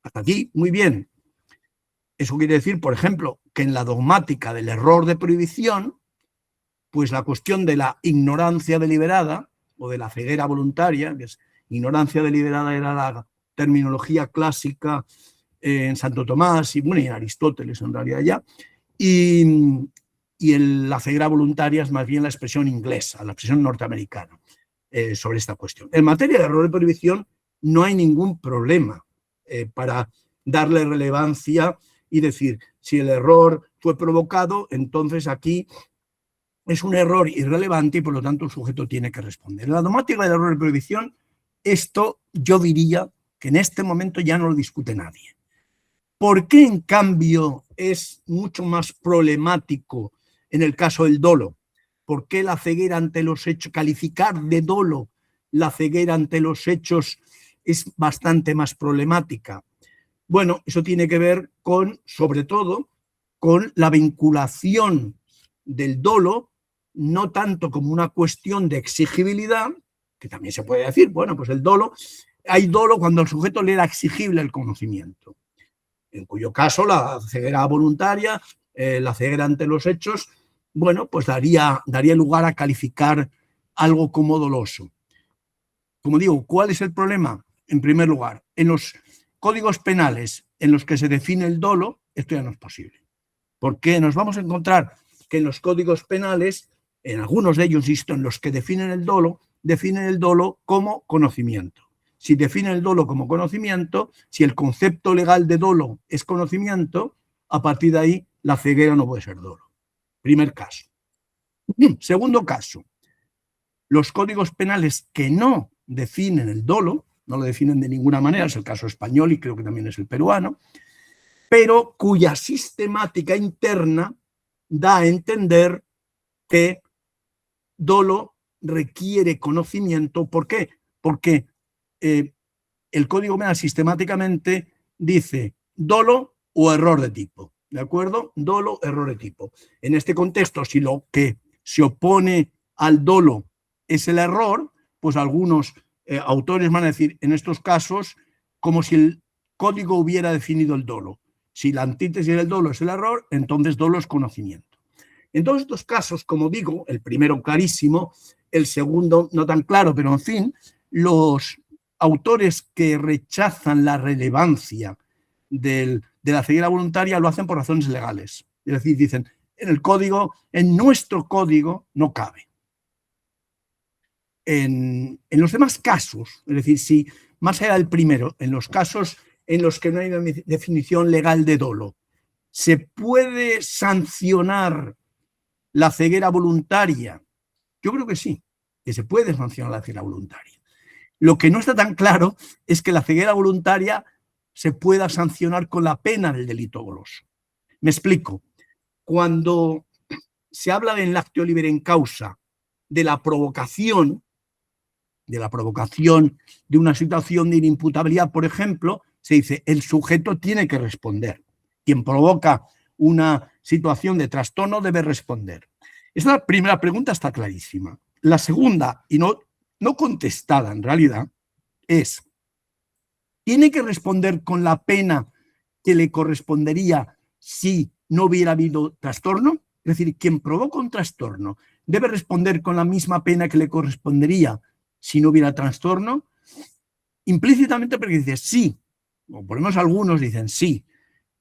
Hasta aquí, muy bien. Eso quiere decir, por ejemplo, que en la dogmática del error de prohibición, pues la cuestión de la ignorancia deliberada o de la ceguera voluntaria, que es ignorancia deliberada era la terminología clásica en Santo Tomás y, bueno, y en Aristóteles en realidad ya, y la ceguera voluntaria es más bien la expresión inglesa, la expresión norteamericana sobre esta cuestión. En materia de error de prohibición no hay ningún problema para darle relevancia y decir, si el error fue provocado, entonces aquí es un error irrelevante y por lo tanto el sujeto tiene que responder. En la dogmática del error de prohibición, esto yo diría que en este momento ya no lo discute nadie. ¿Por qué en cambio es mucho más problemático en el caso del dolo? ¿Por qué la ceguera ante los hechos, calificar de dolo la ceguera ante los hechos es bastante más problemática? Bueno, eso tiene que ver con, sobre todo, con la vinculación del dolo, no tanto como una cuestión de exigibilidad, que también se puede decir, bueno, pues el dolo, hay dolo cuando al sujeto le era exigible el conocimiento, en cuyo caso la ceguera voluntaria, la ceguera ante los hechos, bueno, pues daría lugar a calificar algo como doloso. Como digo, ¿cuál es el problema? En primer lugar, en los códigos penales en los que se define el dolo, esto ya no es posible. Porque nos vamos a encontrar que en los códigos penales, en algunos de ellos, insisto, en los que definen el dolo como conocimiento. Si definen el dolo como conocimiento, si el concepto legal de dolo es conocimiento, a partir de ahí la ceguera no puede ser dolo. Primer caso. Segundo caso, los códigos penales que no definen el dolo, no lo definen de ninguna manera, es el caso español y creo que también es el peruano, pero cuya sistemática interna da a entender que dolo requiere conocimiento. ¿Por qué? Porque el Código Penal sistemáticamente dice dolo o error de tipo, ¿de acuerdo? Dolo, error de tipo. En este contexto, si lo que se opone al dolo es el error, pues algunos autores van a decir en estos casos como si el código hubiera definido el dolo. Si la antítesis del dolo es el error, entonces dolo es conocimiento. En todos estos casos, como digo, el primero clarísimo, el segundo no tan claro, pero en fin, los autores que rechazan la relevancia de la ceguera voluntaria lo hacen por razones legales. Es decir, dicen, en el código, en nuestro código no cabe. En los demás casos, es decir, si más allá del primero, en los casos en los que no hay una definición legal de dolo, ¿se puede sancionar la ceguera voluntaria? Yo creo que sí, que se puede sancionar la ceguera voluntaria. Lo que no está tan claro es que la ceguera voluntaria se pueda sancionar con la pena del delito doloso. Me explico. Cuando se habla en actio libera in causa de la provocación de una situación de inimputabilidad, por ejemplo, se dice el sujeto tiene que responder. Quien provoca una situación de trastorno debe responder. Esta primera pregunta está clarísima. La segunda, y no contestada en realidad, es, ¿tiene que responder con la pena que le correspondería si no hubiera habido trastorno? Es decir, quien provoca un trastorno debe responder con la misma pena que le correspondería si no hubiera trastorno. Implícitamente porque dice sí, o por lo menos algunos dicen sí,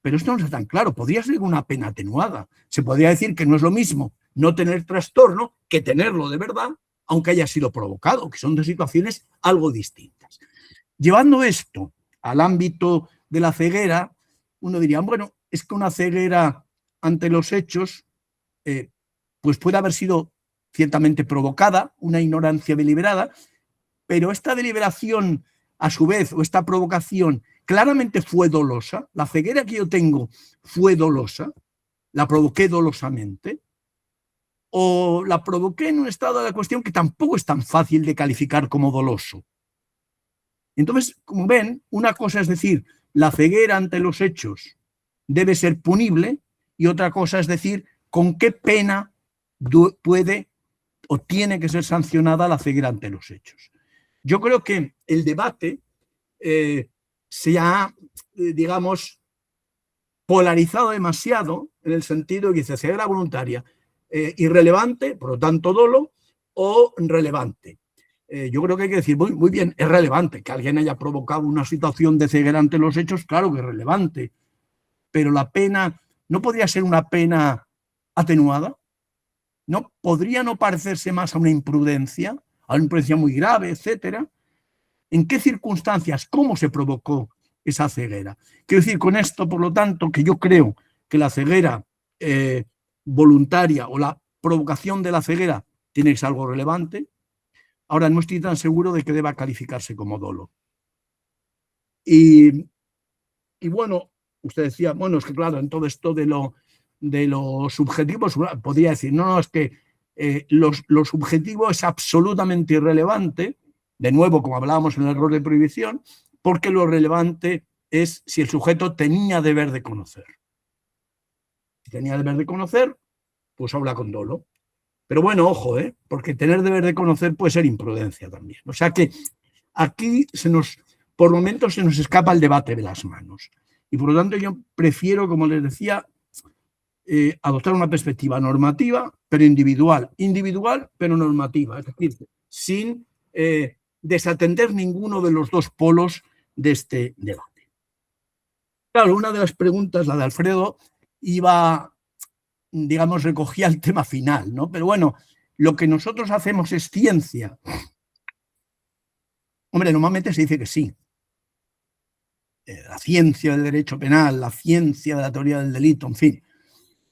pero esto no está tan claro. Podría ser una pena atenuada. Se podría decir que no es lo mismo no tener trastorno que tenerlo de verdad, aunque haya sido provocado, que son dos situaciones algo distintas. Llevando esto al ámbito de la ceguera, uno diría, bueno, es que una ceguera ante los hechos pues puede haber sido ciertamente provocada, una ignorancia deliberada, pero esta deliberación, a su vez, o esta provocación, claramente fue dolosa. La ceguera que yo tengo fue dolosa, la provoqué dolosamente, o la provoqué en un estado de la cuestión que tampoco es tan fácil de calificar como doloso. Entonces, como ven, una cosa es decir, la ceguera ante los hechos debe ser punible, y otra cosa es decir, con qué pena puede o tiene que ser sancionada la ceguera ante los hechos. Yo creo que el debate se ha, digamos, polarizado demasiado en el sentido de que dice ceguera voluntaria, irrelevante, por lo tanto dolo, o relevante. Yo creo que hay que decir, muy bien, es relevante. Que alguien haya provocado una situación de ceguera ante los hechos, claro que es relevante. Pero la pena, ¿no podría ser una pena atenuada? ¿No podría no parecerse más a una imprudencia muy grave, etcétera? ¿En qué circunstancias? ¿Cómo se provocó esa ceguera? Quiero decir con esto, por lo tanto, que yo creo que la ceguera voluntaria o la provocación de la ceguera tiene que ser algo relevante. Ahora, no estoy tan seguro de que deba calificarse como dolo. Y bueno, usted decía, bueno, es que claro, en todo esto de lo subjetivo, podría decir, no, es que lo subjetivo es absolutamente irrelevante, de nuevo, como hablábamos en el error de prohibición, porque lo relevante es si el sujeto tenía deber de conocer. Si tenía deber de conocer, pues habla con dolo. Pero bueno, ojo, porque tener deber de conocer puede ser imprudencia también. O sea que aquí por momentos se nos escapa el debate de las manos. Y por lo tanto yo prefiero, como les decía, adoptar una perspectiva normativa, pero individual. Individual, pero normativa. Es decir, sin desatender ninguno de los dos polos de este debate. Claro, una de las preguntas, la de Alfredo, digamos, recogía el tema final, ¿no? Pero bueno, lo que nosotros hacemos es ciencia. Hombre, normalmente se dice que sí. La ciencia del derecho penal, la ciencia de la teoría del delito, en fin.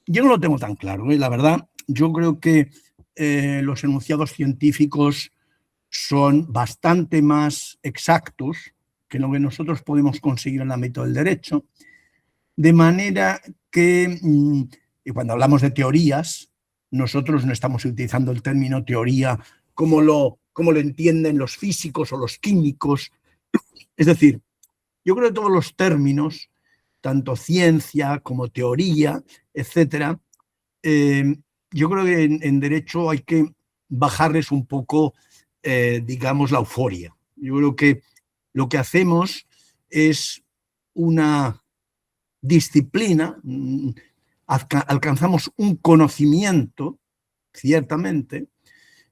Yo no lo tengo tan claro, ¿eh? La verdad, yo creo que los enunciados científicos son bastante más exactos que lo que nosotros podemos conseguir en el ámbito del derecho, de manera que, y cuando hablamos de teorías, nosotros no estamos utilizando el término teoría como lo entienden los físicos o los químicos. Es decir, yo creo que todos los términos, tanto ciencia como teoría, etcétera, yo creo que en derecho hay que bajarles un poco, digamos, la euforia. Yo creo que lo que hacemos es una disciplina, alcanzamos un conocimiento, ciertamente,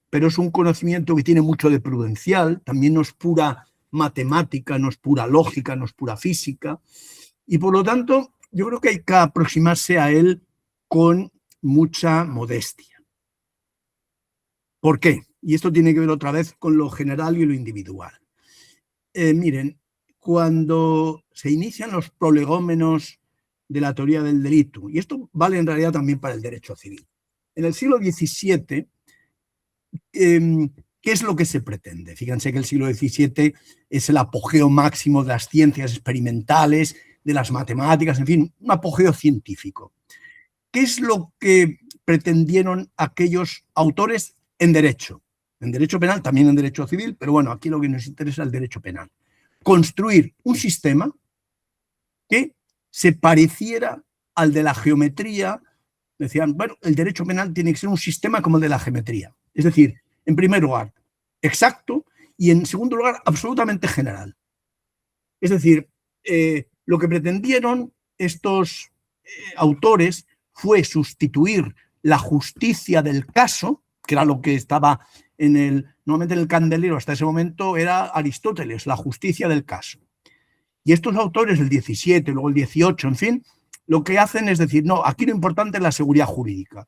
pero es un conocimiento que tiene mucho de prudencial, también no es pura matemática, no es pura lógica, no es pura física, y por lo tanto yo creo que hay que aproximarse a él con mucha modestia. ¿Por qué? Y esto tiene que ver otra vez con lo general y lo individual. Miren, cuando se inician los prolegómenos de la teoría del delito, y esto vale en realidad también para el derecho civil, en el siglo XVII, ¿qué es lo que se pretende? Fíjense que el siglo XVII es el apogeo máximo de las ciencias experimentales, de las matemáticas, en fin, un apogeo científico. ¿Qué es lo que pretendieron aquellos autores en derecho? En derecho penal, también en derecho civil, pero bueno, aquí lo que nos interesa es el derecho penal. Construir un sistema que se pareciera al de la geometría. Decían, bueno, el derecho penal tiene que ser un sistema como el de la geometría. Es decir, en primer lugar, exacto, y en segundo lugar, absolutamente general. Es decir, lo que pretendieron estos autores fue sustituir la justicia del caso, que era lo que estaba normalmente en el candelero hasta ese momento era Aristóteles, la justicia del caso. Y estos autores del 17, luego el 18, en fin, lo que hacen es decir, no, aquí lo importante es la seguridad jurídica.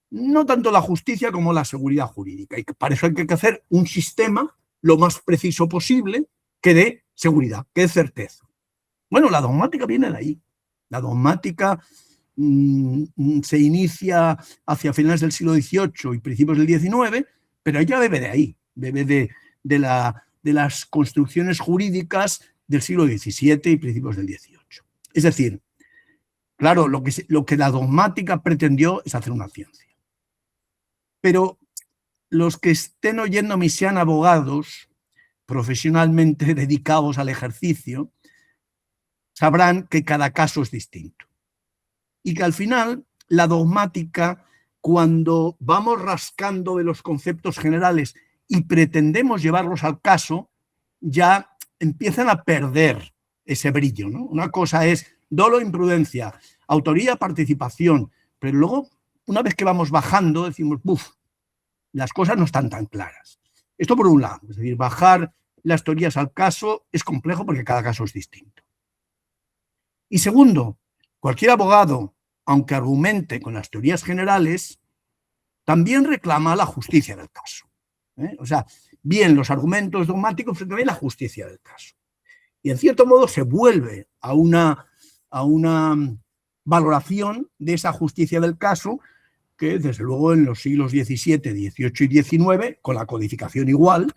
No tanto la justicia como la seguridad jurídica. Y para eso hay que hacer un sistema lo más preciso posible que dé seguridad, que dé certeza. Bueno, la dogmática viene de ahí. La dogmática se inicia hacia finales del siglo XVIII y principios del XIX, pero ella bebe de ahí, bebe de las construcciones jurídicas del siglo XVII y principios del XVIII. Es decir, claro, lo que la dogmática pretendió es hacer una ciencia. Pero los que estén oyéndome y sean abogados profesionalmente dedicados al ejercicio, sabrán que cada caso es distinto. Y que al final la dogmática, cuando vamos rascando de los conceptos generales y pretendemos llevarlos al caso, ya empiezan a perder ese brillo, ¿no? Una cosa es dolo, imprudencia, autoría, participación, pero luego, una vez que vamos bajando, decimos, ¡buf!, las cosas no están tan claras. Esto por un lado, es decir, bajar las teorías al caso es complejo porque cada caso es distinto. Y segundo, cualquier abogado, aunque argumente con las teorías generales, también reclama la justicia del caso. O sea, bien los argumentos dogmáticos, pero también la justicia del caso. Y en cierto modo se vuelve a una valoración de esa justicia del caso que desde luego en los siglos XVII, XVIII y XIX, con la codificación igual,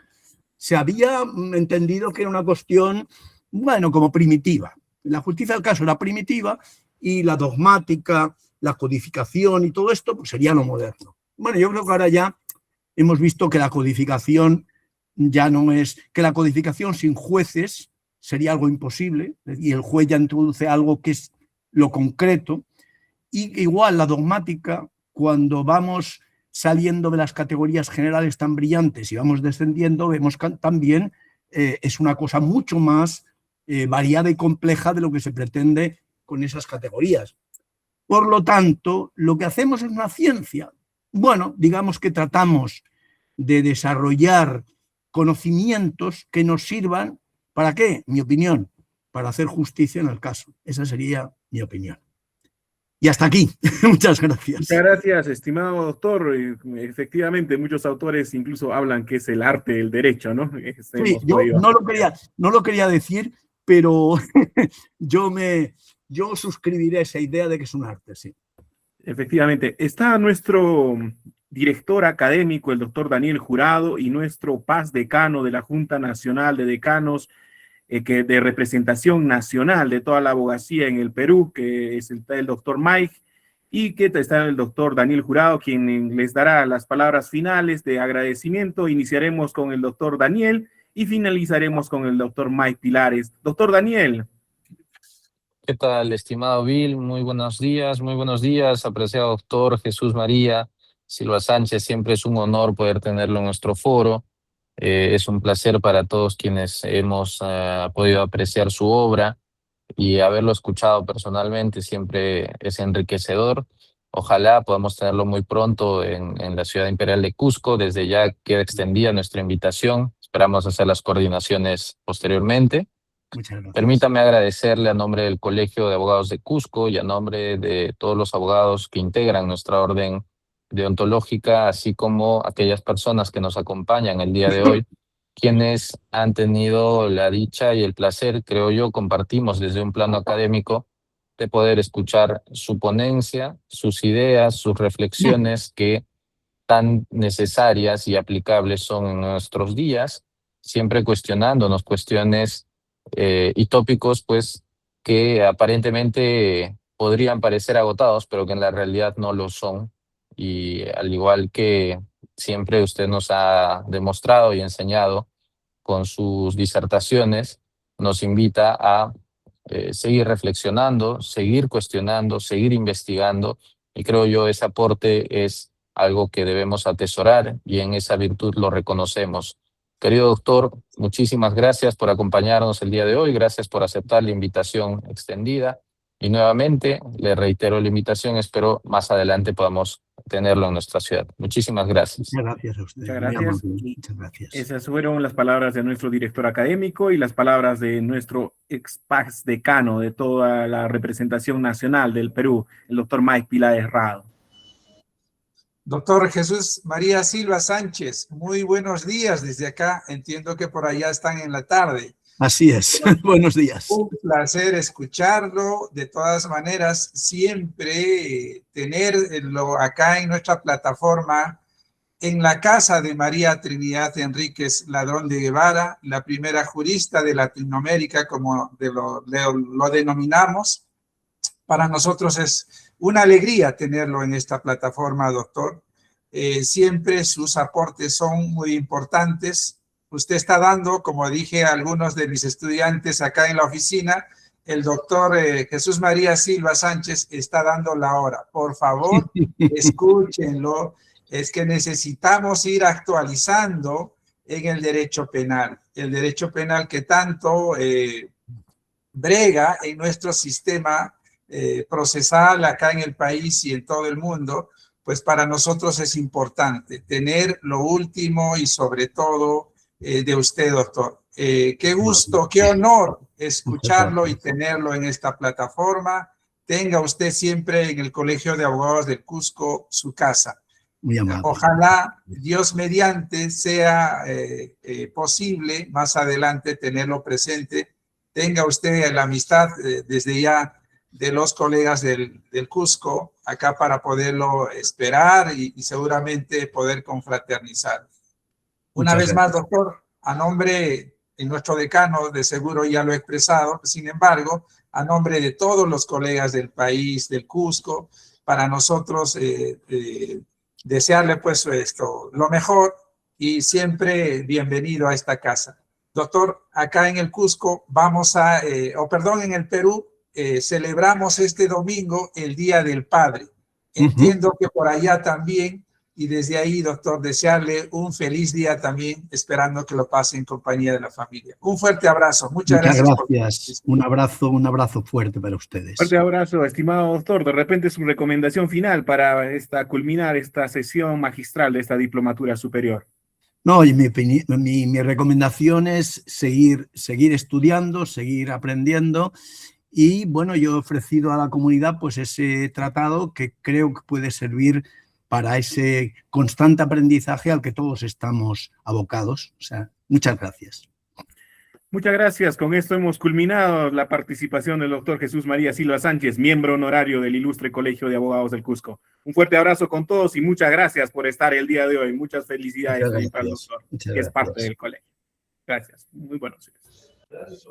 se había entendido que era una cuestión, bueno, como primitiva. La justicia del caso era primitiva y la dogmática, la codificación y todo esto pues sería lo moderno. Bueno, yo creo que ahora ya hemos visto que la codificación ya no es, que la codificación sin jueces sería algo imposible y el juez ya introduce algo que es lo concreto. Y igual la dogmática, cuando vamos saliendo de las categorías generales tan brillantes y vamos descendiendo, vemos que también es una cosa mucho más variada y compleja de lo que se pretende con esas categorías. Por lo tanto, lo que hacemos es una ciencia. Bueno, digamos que tratamos de desarrollar conocimientos que nos sirvan, ¿para qué? Mi opinión, para hacer justicia en el caso. Esa sería mi opinión. Y hasta aquí. Muchas gracias. Muchas gracias, estimado doctor. Efectivamente, muchos autores incluso hablan que es el arte del derecho, ¿no? Sí, yo no lo quería decir, pero yo suscribiré esa idea de que es un arte, sí. Efectivamente. Está nuestro director académico, el doctor Daniel Jurado, y nuestro paz decano de la Junta Nacional de Decanos, de representación nacional de toda la abogacía en el Perú, que es el doctor Mike, y que está el doctor Daniel Jurado, quien les dará las palabras finales de agradecimiento. Iniciaremos con el doctor Daniel y finalizaremos con el doctor Mike Pilares. Doctor Daniel. ¿Qué tal, estimado Bill? Muy buenos días, apreciado doctor Jesús María Silva Sánchez. Siempre es un honor poder tenerlo en nuestro foro. Es un placer para todos quienes hemos podido apreciar su obra y haberlo escuchado personalmente siempre es enriquecedor. Ojalá podamos tenerlo muy pronto en la ciudad imperial de Cusco. Desde ya queda extendida nuestra invitación. Esperamos hacer las coordinaciones posteriormente. Muchas gracias. Permítame agradecerle a nombre del Colegio de Abogados de Cusco y a nombre de todos los abogados que integran nuestra orden deontológica, así como aquellas personas que nos acompañan el día de hoy, quienes han tenido la dicha y el placer, creo yo, compartimos desde un plano académico, de poder escuchar su ponencia, sus ideas, sus reflexiones que tan necesarias y aplicables son en nuestros días, siempre cuestionándonos cuestiones y tópicos pues que aparentemente podrían parecer agotados, pero que en la realidad no lo son. Y al igual que siempre usted nos ha demostrado y enseñado con sus disertaciones, nos invita a seguir reflexionando, seguir cuestionando, seguir investigando, y creo yo ese aporte es algo que debemos atesorar y en esa virtud lo reconocemos. Querido doctor, muchísimas gracias por acompañarnos el día de hoy, gracias por aceptar la invitación extendida Y nuevamente le reitero la invitación, espero más adelante podamos tenerlo en nuestra ciudad. Muchísimas gracias. Muchas gracias a usted. Muchas gracias. Muchas gracias. Esas fueron las palabras de nuestro director académico y las palabras de nuestro ex decano de toda la representación nacional del Perú, el doctor Mike Pilares Rado. Doctor Jesús María Silva Sánchez, muy buenos días desde acá. Entiendo que por allá están en la tarde. Así es. Buenos días. Un placer escucharlo. De todas maneras, siempre tenerlo acá en nuestra plataforma, en la casa de María Trinidad Enríquez Ladrón de Guevara, la primera jurista de Latinoamérica, como lo denominamos. Para nosotros es una alegría tenerlo en esta plataforma, doctor. Siempre sus aportes son muy importantes. Usted está dando, como dije a algunos de mis estudiantes acá en la oficina, el doctor Jesús María Silva Sánchez está dando la hora. Por favor, escúchenlo. Es que necesitamos ir actualizando en el derecho penal. El derecho penal que tanto brega en nuestro sistema procesal acá en el país y en todo el mundo, pues para nosotros es importante tener lo último y sobre todo de usted, doctor. Qué gusto, qué honor escucharlo y tenerlo en esta plataforma. Tenga usted siempre en el Colegio de Abogados del Cusco su casa. Muy amable. Ojalá Dios mediante sea posible más adelante tenerlo presente. Tenga usted la amistad desde ya de los colegas del Cusco acá para poderlo esperar y seguramente poder confraternizar. Una vez más, doctor, a nombre de nuestro decano, de seguro ya lo he expresado, sin embargo, a nombre de todos los colegas del país, del Cusco, para nosotros desearle pues lo mejor y siempre bienvenido a esta casa. Doctor, acá en el Cusco vamos en el Perú, celebramos este domingo el Día del Padre. Entiendo que por allá también, y desde ahí, doctor, desearle un feliz día también, esperando que lo pase en compañía de la familia. Un fuerte abrazo. Muchas gracias. Un abrazo fuerte para ustedes. Fuerte abrazo, estimado doctor. De repente su recomendación final para culminar esta sesión magistral de esta diplomatura superior. No, y mi recomendación es seguir estudiando, seguir aprendiendo. Y bueno, yo he ofrecido a la comunidad pues ese tratado que creo que puede servir para ese constante aprendizaje al que todos estamos abocados. O sea, muchas gracias. Muchas gracias. Con esto hemos culminado la participación del doctor Jesús María Silva Sánchez, miembro honorario del Ilustre Colegio de Abogados del Cusco. Un fuerte abrazo con todos y muchas gracias por estar el día de hoy. Muchas felicidades para el doctor, que es parte del colegio. Gracias. Muy buenos días.